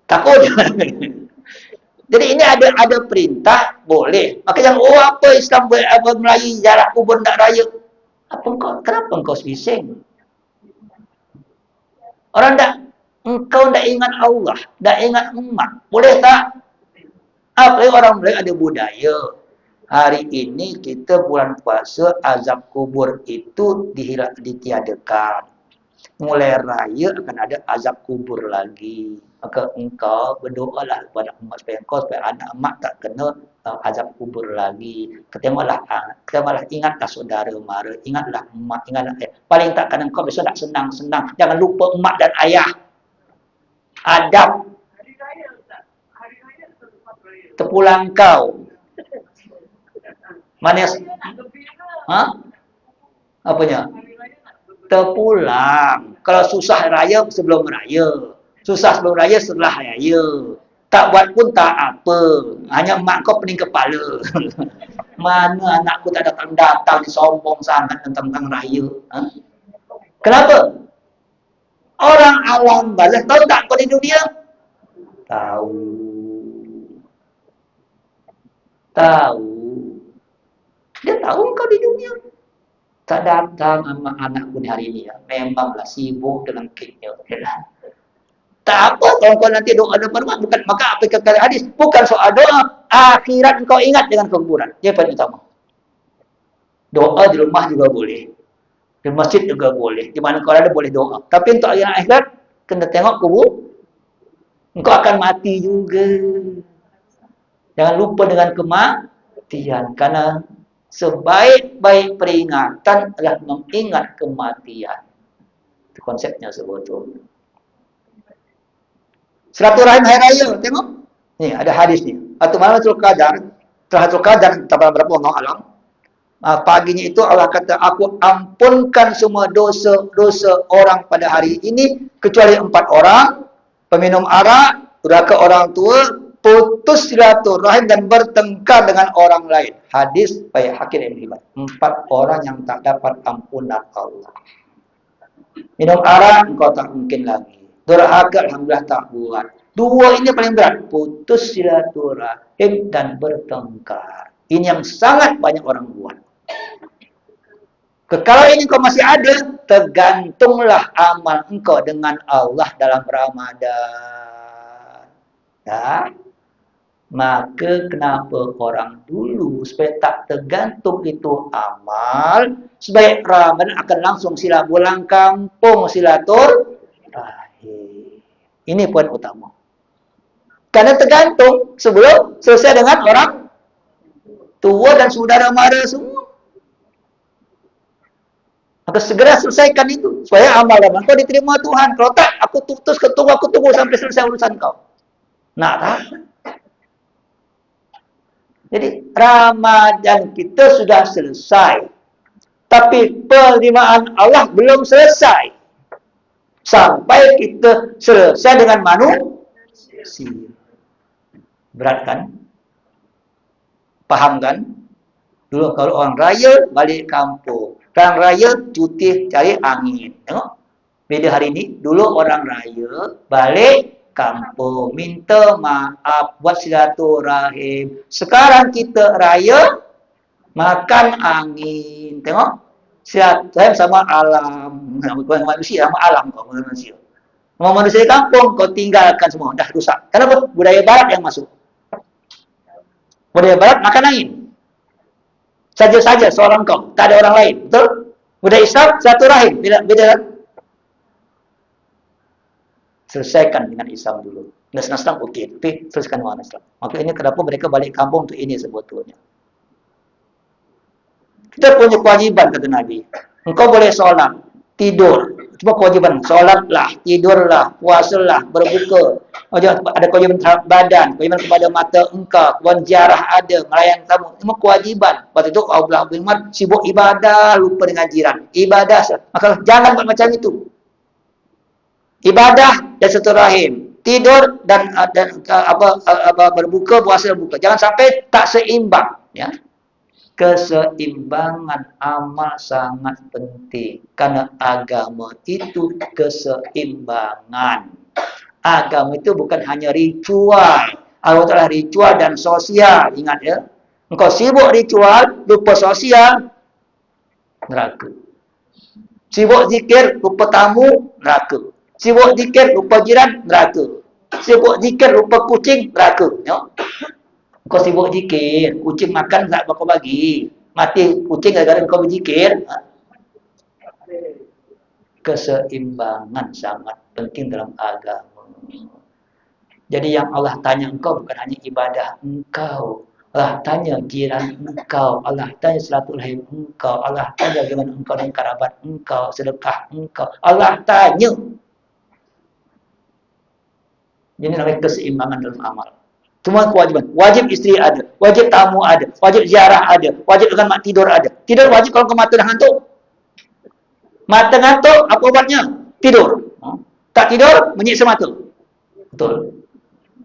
Takut. Jadi ini ada perintah boleh. Maka yang apa Islam Melayu jarak kubur tak raya? Kenapa engkau bising? Orang engkau tak ingat Allah, tak ingat umat. Boleh tak? Apa orang Melayu ada budaya. Hari ini kita bulan puasa, azab kubur itu ditiadakan. Mulai raya akan ada azab kubur lagi. Maka engkau berdoalah kepada umat supaya anak mak tak kena azab kubur lagi. Ketahuilah, ingatlah saudara mara, ingatlah emak, ingatlah paling tak kadang kau besok nak senang-senang. Jangan lupa emak dan ayah. Adab. Terpulang kau. Mana? Apanya? Terpulang. Kalau susah raya sebelum raya. Susah sebelum raya setelah raya. Tak buat pun tak apa. Hanya mak kau pening kepala. Mana anakku tak datang sombong sangat tentang raya. Kenapa? Orang alam balas. Tahu tak kau di dunia? Tahu. Dia tahu kau di dunia. Tak datang sama anakku ni hari ini. Memanglah sibuk dengan kitnya. Tak apa kalau kau nanti doa depan rumah. Bukan, maka apa kata hadis? Bukan soal doa. Akhirat kau ingat dengan kuburan. Dia paling utama. Doa di rumah juga boleh. Di masjid juga boleh. Di mana kau ada boleh doa. Tapi untuk akhirat, kena tengok kubur. Engkau akan mati juga. Jangan lupa dengan kematian. Karena sebaik-baik peringatan adalah mengingat kematian. Itu konsepnya sebetulnya. Silaturahim hari raya, tengok. Ni ada hadis ni. Atau Lailatul Qadar, Lailatul Qadar berapa Allah alam. Paginya itu Allah kata, aku ampunkan semua dosa-dosa orang pada hari ini, kecuali 4 orang, peminum arak, durhaka orang tua, putus silaturahim dan bertengkar dengan orang lain. Hadis Baik Hakim Ibn Hibban. 4 orang yang tak dapat ampunan Allah. Minum arak, engkau tak mungkin lagi. Durhaka, alhamdulillah tak buat. 2 ini paling berat, putus silaturahim dan bertengkar. Ini yang sangat banyak orang buat. Kalau ini kau masih ada, tergantunglah amal engkau dengan Allah dalam Ramadan. Ya. Maka kenapa orang dulu supaya tak tergantung itu amal, supaya Ramadan akan langsung sila pulang kampung silaturahim. Ini poin utama. Karena tergantung sebelum selesai dengan orang tua dan saudara mara semua. Maka segera selesaikan itu. Supaya amal-amal kau diterima Tuhan. Kalau tak, aku tunggu sampai selesai urusan kau. Nak tak? Jadi, Ramadan kita sudah selesai. Tapi penerimaan Allah belum selesai. Sampai kita selesai dengan manusia. Berat kan? Paham kan? Dulu kalau orang raya, balik kampung. Orang raya cuti cari angin. Tengok. Beda hari ini. Dulu orang raya balik kampung. Minta maaf buat silaturahim. Sekarang kita raya makan angin. Tengok. Silaturahim sama alam. Bukan manusia sama alam kau. Manusia. Mau manusia di kampung kau tinggalkan semua. Dah rusak. Kenapa? Budaya barat yang masuk. Budaya barat makan angin. Saja-saja seorang kau, tak ada orang lain. Betul? Budaya Islam, silaturahim. Beda kan? Selesaikan dengan Islam dulu. Dengan Islam, okey. Tapi selesaikan dengan Islam. Maka ini kenapa mereka balik kampung untuk ini sebetulnya. Kita punya kewajiban, kata Nabi. Engkau boleh solat, tidur. Cuma kewajiban, solatlah, tidurlah, puasalah, berbuka. Ada kewajiban terhadap badan, kewajiban kepada mata engkau, kewajiban ziarah ada, melayani tamu. Semua kewajiban. Lepas itu, Allah Muhammad sibuk ibadah, lupa dengan jiran. Ibadah, maka jangan buat macam itu. Ibadah dan silaturahim, tidur dan berbuka, puasa berbuka. Jangan sampai tak seimbang, ya. Keseimbangan amal sangat penting. Karena agama itu keseimbangan. Agama itu bukan hanya ritual. Allah Ta'ala ritual dan sosial. Ingat ya. Engkau sibuk ritual, lupa sosial, neraka. Sibuk zikir, lupa tamu, neraka. Sibuk zikir, lupa jiran, neraka. Sibuk zikir, lupa kucing, neraka. Ya. Kau sibuk zikir, kucing makan tak kau bagi. Mati kucing gara-gara kau berzikir. Keseimbangan sangat penting dalam agama. Jadi yang Allah tanya engkau bukan hanya ibadah engkau. Allah tanya jiran engkau. Allah tanya silaturahim engkau. Allah tanya bagaimana engkau dan kerabat engkau. Sedekah engkau. Allah tanya. Jadi namanya keseimbangan dalam amal. Semua kewajiban. Wajib isteri ada. Wajib tamu ada. Wajib ziarah ada. Wajib dengan mak tidur ada. Tidur wajib kalau ke mata dah ngantuk. Mata ngantuk, apa obatnya? Tidur. Tak tidur, menyiksa mata. Betul.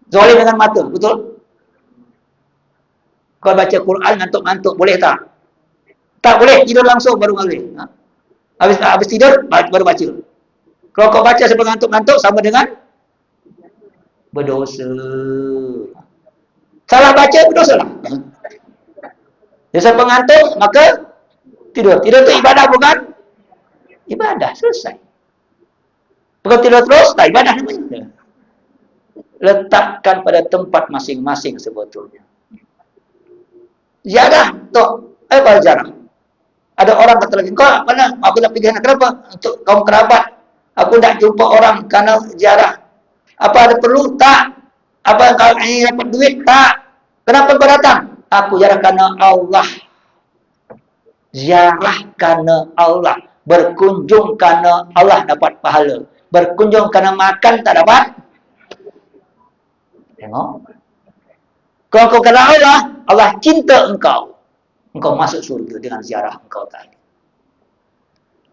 Zalim dengan mata. Betul. Kau baca Quran ngantuk-ngantuk. Boleh tak? Tak boleh. Tidur langsung baru boleh. Habis tidur, baru baca. Kalau kau baca sampai ngantuk-ngantuk, sama dengan berdosa. Salah baca, berdosa lah. Jasa pengantuk, maka tidur. Tidur itu ibadah bukan? Ibadah, selesai. Kalau tidur terus, tak ibadah namanya. Letakkan pada tempat masing-masing sebetulnya. Ziarah, apa ziarah? Ada orang kata lagi, kau mana? Aku nak pergi kenapa? Untuk kaum kerabat. Aku nak jumpa orang karena ziarah. Apa ada perlu? Tak. Apa kau ingin dapat duit? Tak. Kenapa kau datang? Aku ziarah karena Allah. Ziarah karena Allah. Berkunjung karena Allah dapat pahala. Berkunjung karena makan tak dapat. Tengok. Kalau kau kena Allah, Allah cinta engkau. engkau masuk surga dengan ziarah engkau tadi.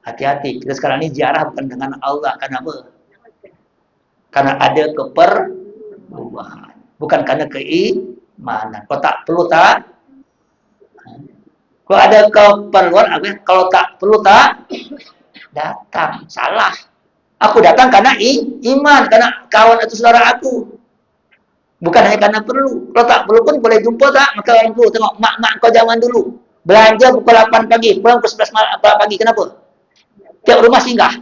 Hati-hati, kita sekarang ini ziarah bukan dengan Allah, karena apa? Karena ada keperluan, bukan karena keimanan. Kalau tak perlu tak, kalau ada keperluan, kalau tak perlu tak datang, salah. Aku datang karena iman, karena kawan atau saudara aku. Bukan hanya karena perlu. Kalau tak perlu pun boleh jumpa tak? Maka orang tua tengok mak-mak kau zaman dulu. Belanja pukul 8 pagi, pulang pukul 11 pagi. Kenapa? Tiap rumah singgah.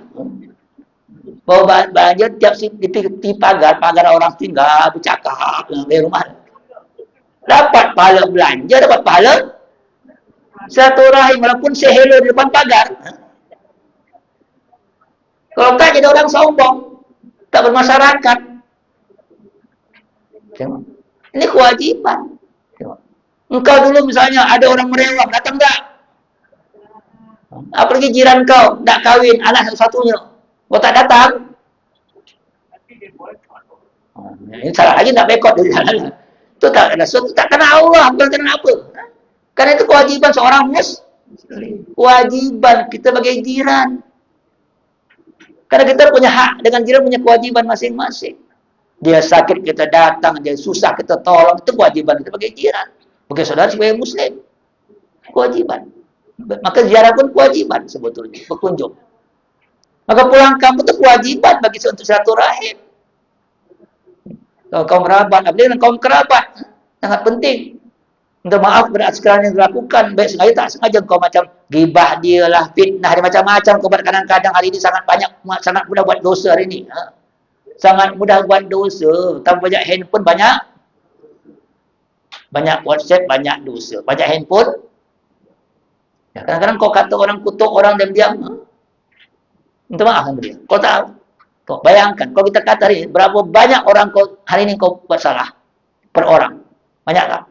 Bawa belanja tiap di pagar orang tinggal, bercakap di rumah. Dapat pahala belanja, dapat pahala silaturahim walaupun sehelo di depan pagar. Kalau tak jadi orang sombong, tak bermasyarakat. Ini kewajiban. Engkau dulu misalnya ada orang merewak, datang tak? Apalagi jiran kau, tak kawin, anak satu-satunya. Kau tak datang? Ini salah lagi, tak bekot. Itu tak kena Allah, bukan kena apa. Karena itu kewajiban seorang muslim. Kewajiban kita sebagai jiran. Karena kita punya hak dengan jiran, punya kewajiban masing-masing. Dia sakit kita datang, dia susah kita tolong, itu kewajiban kita sebagai jiran. Sebagai saudara, sebagai muslim. Kewajiban. Maka ziarah pun kewajiban sebetulnya, berkunjung. Maka pulang kampung itu kewajiban bagi untuk silaturahim. Kalau kaum kerabat, apalagi dengan kaum kerabat, sangat penting. Minta maaf pada sekalian yang dilakukan, baik sengaja tak sengaja kau macam gibah dia lah, fitnah dia macam-macam kau buat. Kadang-kadang hari ini sangat mudah buat dosa hari ini. Sangat mudah buat dosa. Tanpa banyak handphone banyak WhatsApp, banyak dosa. Banyak handphone. Ya, kadang-kadang kau kata orang kutuk orang diam-diam. Minta maaf sama dia. Kau tahu. Kau bayangkan, kalau kita kata hari ini, berapa banyak orang kau hari ini kau buat salah per orang. Banyak tak?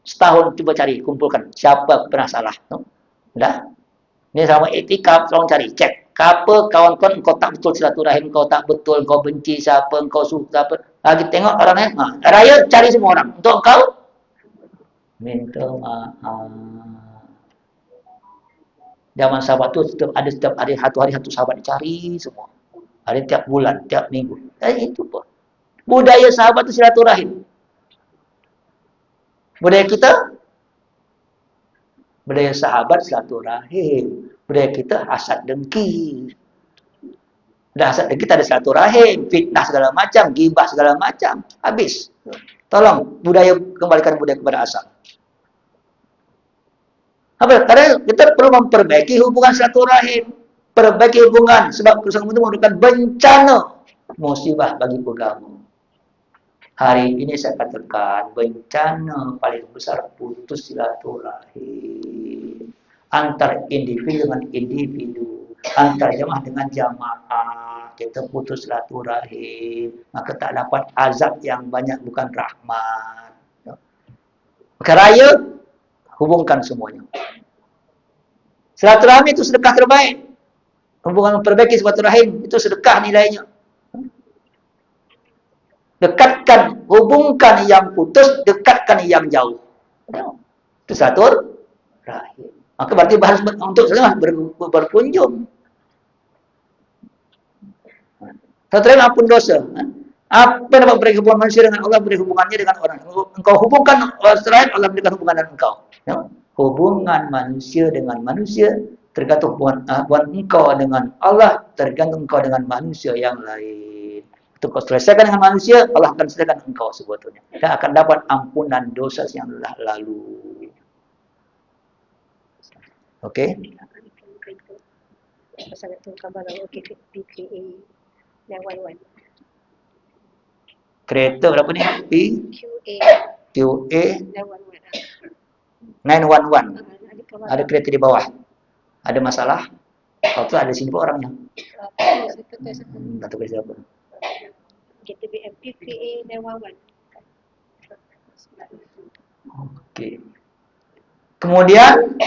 Setahun coba cari, kumpulkan siapa pernah salah. No? Dah. Ini sama etikaf, tolong cari, cek. Apa kawan-kawan kau tak betul silaturahim, kau tak betul, kau benci siapa, kau suka siapa. Lagi tengok orang lain. Raya cari semua orang. Untuk kau minta maaf. Zaman sahabat tu setiap hari satu sahabat dicari semua. Hari tiap bulan, tiap minggu. Itu pun. Budaya sahabat tu silaturahim. Budaya kita, budaya sahabat silaturahim. Budaya kita hasad dengki. Dah hasad dengki tak ada silaturahim, fitnah segala macam, gibah segala macam. Habis. Tolong kembalikan budaya kepada asal. Apa? Karena kita perlu memperbaiki hubungan silaturahim. Perbaiki hubungan. Sebab kerusakan itu merupakan bencana musibah bagi pegawai. Hari ini saya katakan bencana paling besar putus silaturahim. Antar individu dengan individu. Antar jamaah dengan jamaah. Kita putus silaturahim. Maka tak dapat azab yang banyak, bukan rahmat. Maka raya, hubungkan semuanya. Silaturahim itu sedekah terbaik. Hubungan memperbaiki silaturahim itu sedekah nilainya. Dekatkan, hubungkan yang putus, dekatkan yang jauh. Itu silaturahim. Maka berarti harus untuk berkunjung. Silaturahim ampun dosa. Apa yang dapat beri hubungan manusia dengan Allah, beri hubungannya dengan orang. Engkau hubungkan silaturahim, Allah berikan hubungan dengan engkau. Hubungan manusia dengan manusia tergantung hubungan engkau dengan Allah, tergantung engkau dengan manusia yang lain. Itu kau selesaikan dengan manusia, Allah akan selesaikan engkau sebetulnya. Dan akan dapat ampunan dosa yang telah lalu. Okey? Pasal itu kabar PKA yang one. Kereta berapa ni? QA 911. Ada kereta di bawah. Ada masalah. Kalau tu ada sini pun orangnya. Tak tahu siapa. GTBM PKA 911. Okey. Kemudian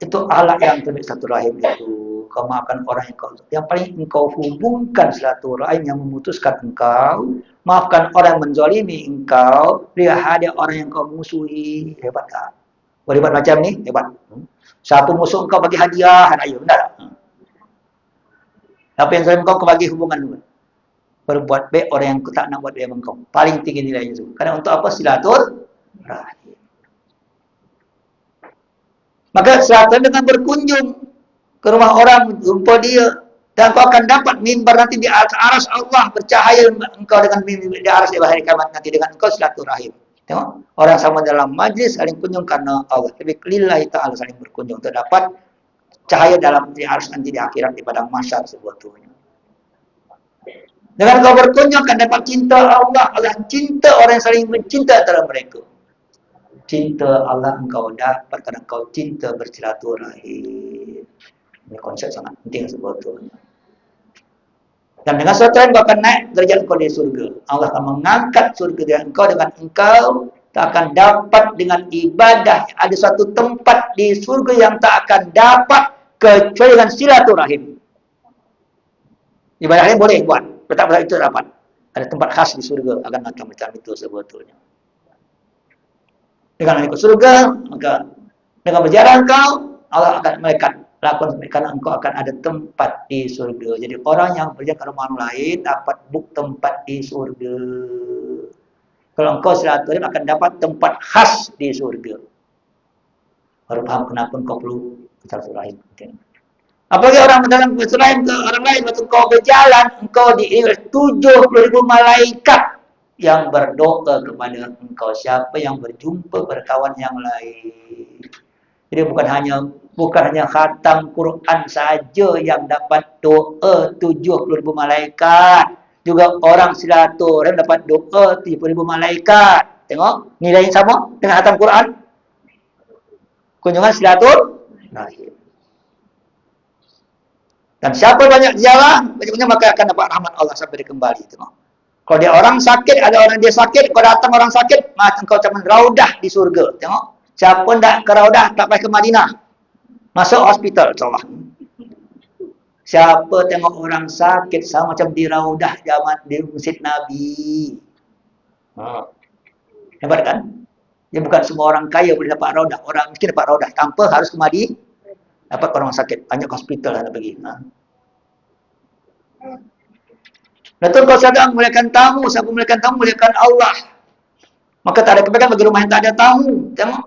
itu alat yang terbaik silaturahim itu. Kau maafkan orang yang paling engkau hubungkan silaturahim, yang memutuskan engkau. Maafkan orang yang menzalimi engkau. Lihat ada orang yang kau musuhi. Hebat tak? Berbuat macam ni, hebat. Siapa musuh kau bagi hadiah, raya, benar tak? Siapa yang zalim kau bagi hubungan dulu. Berbuat baik orang yang tak nak buat baik dengan kau. Paling tinggi nilainya itu. Karena untuk apa? Silaturahim. Maka silaturahim dengan berkunjung ke rumah orang, jumpa dia. Dan kau akan dapat mimbar nanti di aras Allah, bercahaya engkau dengan mimbar di aras di hari kiamat nanti dengan engkau silaturahim. Tengok, orang sama dalam majlis saling kunjung karena Allah. Tapi lillahi ta'ala saling berkunjung untuk dapat cahaya dalam di aras nanti di akhirat di padang mahsyar sebetulnya. Dengan kau berkunjung akan dapat cinta Allah. Allah cinta orang yang saling mencinta antara mereka. Cinta Allah engkau dapat karena kau cinta bersilaturahim. Ini konsep sangat penting sebetulnya. Dan dengan suatu lain kau akan naik derajat engkau di surga. Allah akan mengangkat surga dengan engkau tak akan dapat dengan ibadah. Ada suatu tempat di surga yang tak akan dapat kecuali dengan silaturahim. Ibadah lain boleh buat, tetapi itu dapat. Ada tempat khas di surga akan macam itu sebetulnya. Dengan ikut surga, maka dengan berjalan kau, Allah akan malaikat lakukan karena engkau akan ada tempat di surga. Jadi orang yang berjalan ke rumah orang lain dapat buk tempat di surga. Kalau engkau silaturahim akan dapat tempat khas di surga. Baru paham kenapa engkau perlu silaturahim. Apalagi orang dalam bersilaturahim ke orang lain, waktu engkau berjalan, engkau diiringi 70.000 malaikat yang berdoa kepada engkau. Siapa yang berjumpa berkawan yang lain. Jadi bukan hanya khatam Quran saja yang dapat doa 70.000 malaikat. Juga orang silaturahim dapat doa 70.000 malaikat. Tengok, nilainya sama dengan khatam Quran. Kunjungan silaturahim. Dan siapa banyak jalan, banyak maka akan dapat rahmat Allah sampai dia kembali. Tengok. Kalau dia orang sakit, ada orang dia sakit, kau datang orang sakit, macam kau macam raudah di surga. Tengok. Siapa tak ke raudah, tak payah ke Madinah. Masuk hospital, insyaAllah. Siapa tengok orang sakit, sama macam di raudah zaman di Masjid Nabi. Hebat kan? Dia bukan semua orang kaya boleh dapat raudah. Orang miskin dapat raudah. Tanpa harus ke Madinah, dapat orang sakit. Banyak hospital nak pergi. Betul kau sedang muliakan tamu. Siapa muliakan tamu, muliakan Allah. Maka tak ada kebaikan bagi rumah yang tak ada tamu. Tengok.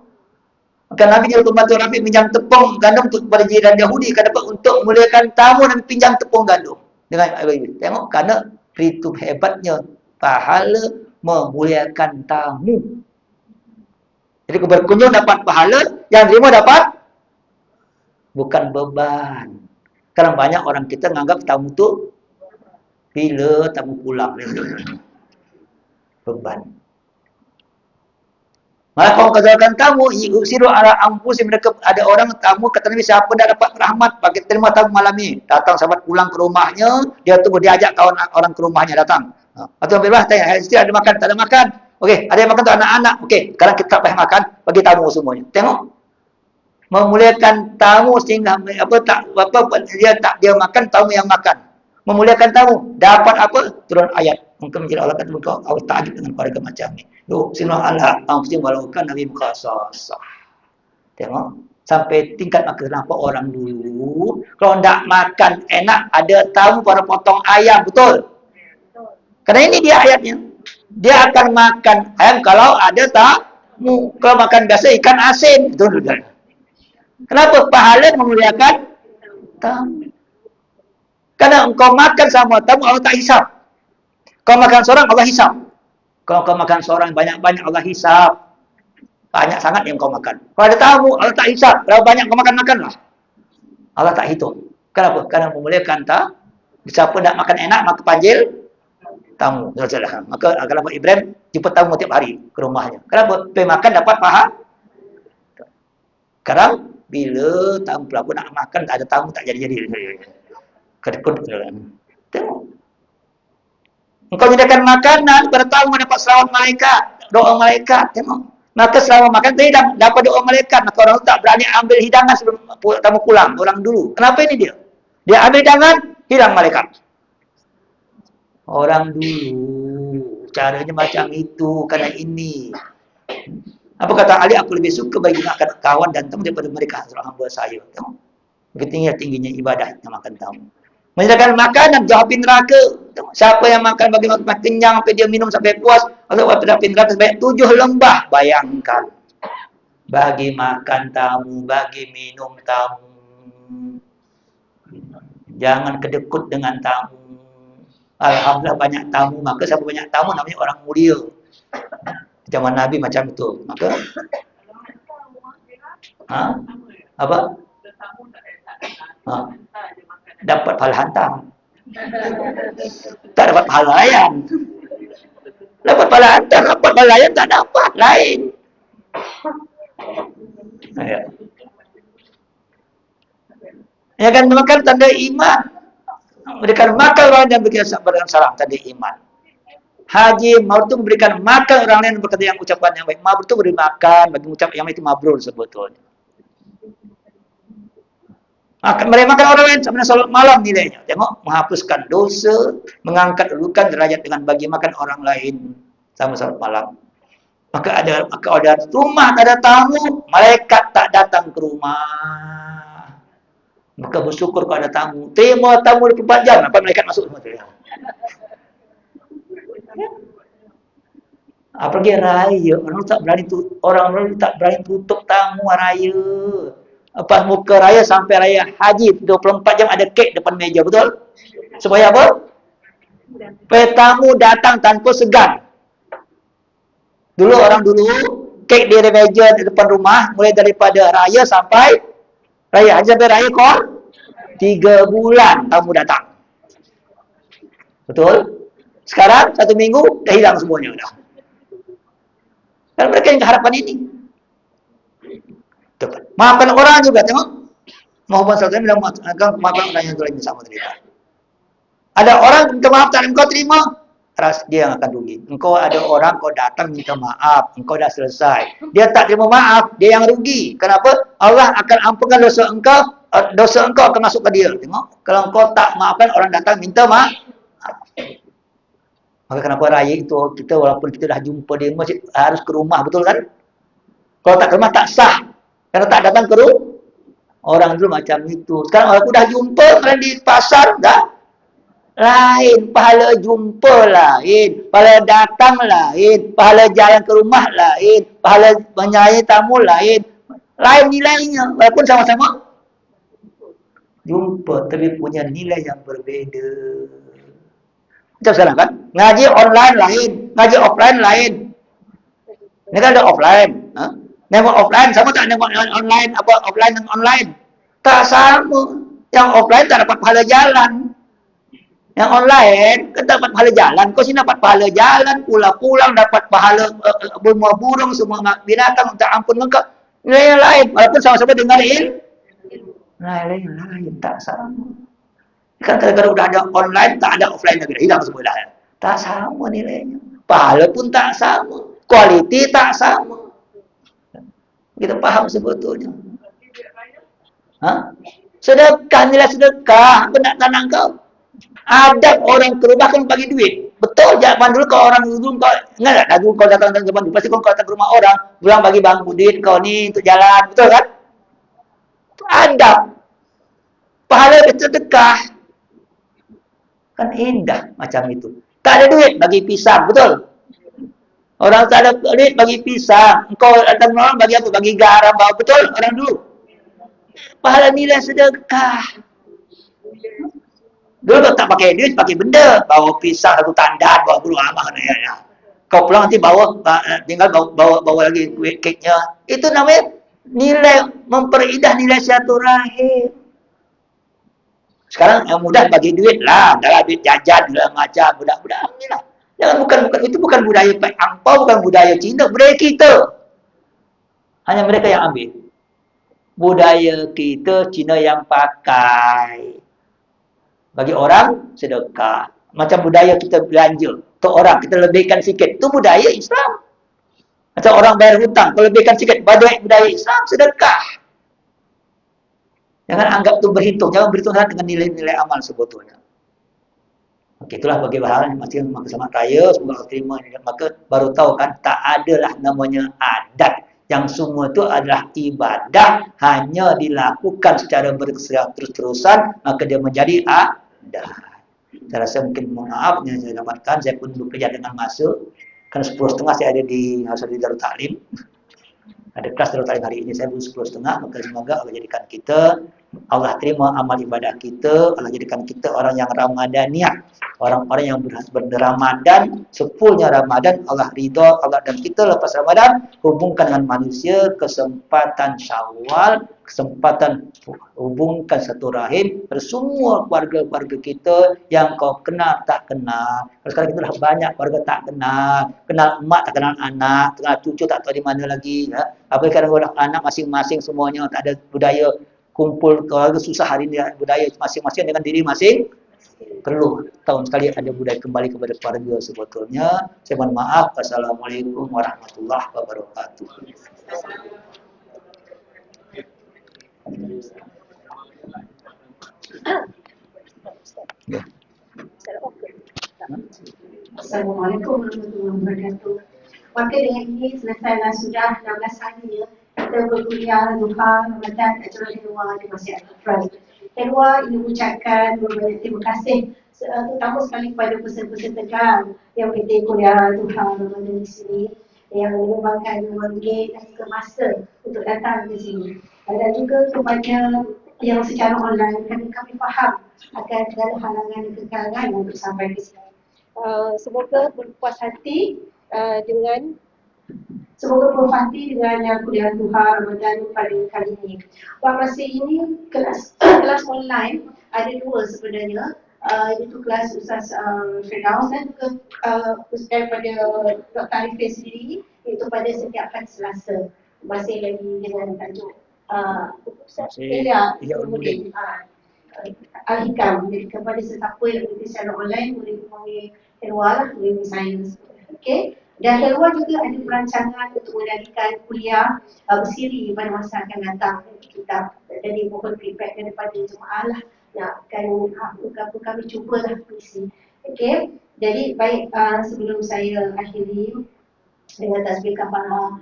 Maka Nabi dia membantu Rafiq pinjam tepung gandum untuk kepada jiran Yahudi. Kan dapat untuk muliakan tamu dan pinjam tepung gandum. Dengan tengok, kerana itu hebatnya pahala memuliakan tamu. Jadi kau berkunjung dapat pahala, yang terima dapat bukan beban. Karena banyak orang kita menganggap tamu tu bila tamu pulang. Beban. Maka kau kezakan tamu, yusiru ala ampus, mereka ada orang tamu, kata Nabi, siapa dah dapat rahmat, bagi terima tamu malam ni. Datang sahabat pulang ke rumahnya, dia tunggu, dia ajak kawan orang ke rumahnya datang. Atau Abdullah tanya, isteri ada makan, tak ada makan. Okey, ada yang makan untuk anak-anak. Okey, sekarang kita tak payah makan, bagi tamu semuanya. Tengok. Memuliakan tamu sehingga dia makan, tamu yang makan. Memuliakan tamu, dapat apa? Turun ayat. Mungkin menjadi Allah kata engkau Allah ta'ajub dengan keluarga macam ni. Sinah Allah mesti melakukan Nabi Mukhasasah. Tengok. Sampai tingkat maka kenapa orang dulu kalau tak makan enak ada tamu pada potong ayam. Betul? Karena ini dia ayatnya. Dia akan makan ayam kalau ada tamu. Kalau makan biasa ikan asin. Betul. Kenapa? Pahala memuliakan tamu. Karena engkau makan sama tamu Allah tak hisap. Kau makan seorang, Allah hisap. Kalau kau makan seorang, banyak-banyak Allah hisap. Banyak sangat yang kau makan. Kalau ada tamu, Allah tak hisap. Berapa banyak kau makan-makanlah. Allah tak hitung. Kenapa? Karena memuliakan tamu. Siapa nak makan enak, maka panggil tamu. Maka kalau Ibrahim jumpa tamu tiap hari ke rumahnya. Kenapa? Pergi makan dapat pahala. Sekarang, bila tamu pelaku nak makan, tak ada tamu, tak jadi-jadi. Kedekut. Tengok. Engkau menyediakan makanan pada tamu dapat selawat malaikat, doa malaikat, tengok. Maka selama makan tidak dapat doa malaikat, maka orang tak berani ambil hidangan sebelum tamu pulang, orang dulu. Kenapa ini dia? Dia ambil hidangan, hilang malaikat. Orang dulu caranya macam itu, karena ini. Apa kata Ali, aku lebih suka bagi makan kawan dan teman daripada mereka hamba saya. Tengok. Begitu tingginya ibadah yang makan tamu. Menyediakan makanan, jauh api neraka. Siapa yang makan bagi makan kenyang sampai dia minum sampai puas, atau api neraka sebanyak 7 lembah. Bayangkan. Bagi makan tamu, bagi minum tamu. Jangan kedekut dengan tamu. Alhamdulillah banyak tamu. Maka siapa banyak tamu namanya orang mulia. Zaman Nabi macam itu. Maka apa? Dapat pahala hantar. Tak dapat pahala layan. Dapat pahala hantar, dapat pahala layan tak dapat lain. Ya kan, makan tanda iman. Memberikan makan orang dan berikan salam tanda iman. Haji mabrur itu memberikan makan orang lain berkata yang ucapan yang baik. Mabrur itu beri makan, bagi ucap yang itu mabrur sebetulnya. Makan orang lain sama salat malam nilainya. Tengok, menghapuskan dosa, mengangkat kedudukan derajat dengan bagi makan orang lain sama salat malam. Maka ada rumah tak ada tamu, malaikat tak datang ke rumah. Maka bersyukur kalau ada tamu. Terima tamu 24 jam, apa malaikat masuk rumah tu. Apalagi raya, orang tak berani tutup tamu raya. Pas muka raya sampai raya haji 24 jam ada kek depan meja, betul? Supaya apa? Supaya tamu datang tanpa segan. Orang dulu kek di meja di depan rumah mulai daripada raya sampai raya haji sampai raya kok 3 bulan tamu datang. Betul? Sekarang 1 minggu dah hilang semuanya dah. Dan mereka yang keharapan ini. Maafkan orang juga, tengok. Muhammad SAW bilang, maafkan orang yang zalim sama terima. Ada orang minta maaf tak engkau terima, dia yang akan rugi. Engkau ada orang kau datang minta maaf, engkau dah selesai. Dia tak terima maaf, dia yang rugi. Kenapa? Allah akan ampunkan dosa engkau akan masuk ke dia. Tengok, kalau engkau tak maafkan orang datang minta maaf. Maka kenapa raya itu kita walaupun kita dah jumpa dia masih harus ke rumah, betul kan? Kalau tak ke rumah tak sah. Karena tak datang ke rumah. Orang dulu macam itu. Sekarang aku dah jumpa kalian di pasar, dah. Lain. Pahala jumpa lain. Pahala datang lain. Pahala jalan ke rumah lain. Pahala menyayangi tamu lain. Lain nilainya. Walaupun sama-sama jumpa. Tapi punya nilai yang berbeza. Macam sekarang kan? Ngaji online lain. Ngaji offline lain. Ini kan ada offline. Nengok offline sama tak nengok online, apa offline dan online? Tak sama. Yang offline tak dapat pahala jalan. Yang online kan dapat pahala jalan. Kau sini dapat pahala jalan, pulang-pulang dapat pahala semua burung, semua binatang, tak ampun lengkap. Nilai yang lain, walaupun sama-sama dengar lain, tak sama. Kan kadang-kadang udah ada online, tak ada offline lagi, hilang semua dah. Tak sama nilainya. Pahala pun tak sama. Kualiti tak sama. Kita faham sebetulnya. Sedekah, nilai sedekah. Apa nak tanang kau? Adab orang ke rumah kan bagi duit. Betul, zaman dulu kau orang dulu kau ingat tak? Dulu kau datang zaman dulu pasti kau datang ke rumah orang, bilang bagi bang duit kau ni untuk jalan, betul kan? Adab. Pahala bersedekah. Kan indah macam itu. Tak ada duit bagi pisang, betul? Orang tak ada duit bagi pisang. Engkau datang orang bagi apa? Bagi garam, bawa, betul orang dulu. Pahala nilai sedekah. Dulu tak pakai duit, pakai benda. Bawa pisang satu tandan, bawa bulu amah. Kau pulang nanti tinggal bawa lagi keknya. Itu namanya nilai, memperindah nilai silaturahim. Sekarang yang mudah bagi duit lah. Dalam duit jajan, dalam ngajar, budak-budak. Inilah. Jangan itu bukan budaya angpau, bukan budaya Cina, budaya kita. Hanya mereka yang ambil. Budaya kita Cina yang pakai. Bagi orang sedekah. Macam budaya kita belanja ke orang, kita lebihkan sikit. Itu budaya Islam. Macam orang bayar hutang, kita lebihkan sikit. Budaya Islam sedekah. Jangan anggap itu berhitung, jangan berhitung dengan nilai-nilai amal sebetulnya. Itulah bagi bahan macam selamat raya, semoga Allah terima. Maka baru tahu kan tak adalah namanya adat Yang semua itu adalah ibadah, hanya dilakukan secara terus-terusan, maka dia menjadi adat. Saya rasa mungkin mohon maaf yang saya dapatkan, saya pun bekerja dengan masuk. Kan 10.30 saya ada di Darul Taklim. Ada kelas Darul Taklim hari ini, saya belum 10.30, maka semoga Allah jadikan kita, Allah terima amal ibadah kita, Allah jadikan kita orang yang Ramadaniah, orang-orang yang berramadan, sepulnya Ramadan, Allah ridha, Allah dan kita lepas Ramadan, hubungkan dengan manusia, kesempatan Syawal, kesempatan hubungkan satu rahim, semua keluarga-keluarga kita yang kau kenal tak kenal. Sekarang kita dah banyak keluarga tak kenal emak tak kenal anak, kenal cucu tak tahu di mana lagi. Ya. Apalagi kadang anak masing-masing semuanya tak ada budaya kumpul keluarga, susah hari ini budaya masing-masing dengan diri masing. Perlu tahun sekali ada budaya kembali kepada keluarga sebetulnya. Saya mohon maaf. Wassalamualaikum warahmatullahi wabarakatuh. Ya. Assalamualaikum warahmatullahi wabarakatuh. Maka dengan ini selesailah sudah 16 hari ya. Kita berkuliah duha Ramadan acara Helwa di Masjid Al-Afraz. Helwa ingin mengucapkan berbanyak terima kasih terutama sekali kepada peserta-peserta yang mengikuti kuliah duha Ramadan di sini, yang menyumbangkan wang dan juga masa untuk datang ke sini. Dan juga kepada yang secara online, kami faham akan segala halangan dan kekalangan untuk sampai ke sini. Semoga berpuas hati dengan kuliah duha Ramadan pada kali ini. Masa ini kelas online ada dua sebenarnya, iaitu kelas Ustaz Firdaus dan juga daripada Dr. Arifin sendiri, iaitu pada setiap hari Selasa. Masih lagi dengan tajuk Ustaz Ilya Ulumuddin Al-Hikam. Jadi kepada sesiapa yang mengikuti secara online boleh hubungi Helwa lah, boleh sains. Okey. Dan Helwa juga ada perancangan untuk mengadakan kuliah bersiri pada masa akan datang. Kita jadi mohon feedback daripada jemaah lah, nak akan kami cubalah isi. Okey. Jadi baik, sebelum saya akhiri dengan tasbih kafarah,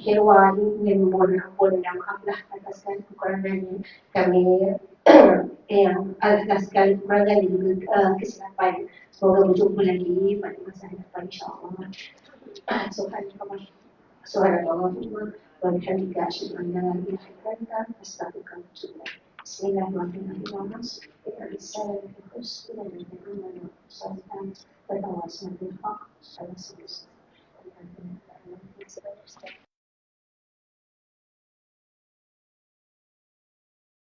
Helwa ingin mohon ampun dan maaflah atas kekurangan kami yang atas segala kekurangan dan juga kesilapan. Semoga berjumpa lagi pada masa depan insya-Allah. Subhanallah wa bihamdihi asyhadu an la ilaha illa anta astaghfiruka wa atubu ilaik. Bismillahirrahmanirrahim. Bismillahirrahmanirrahim.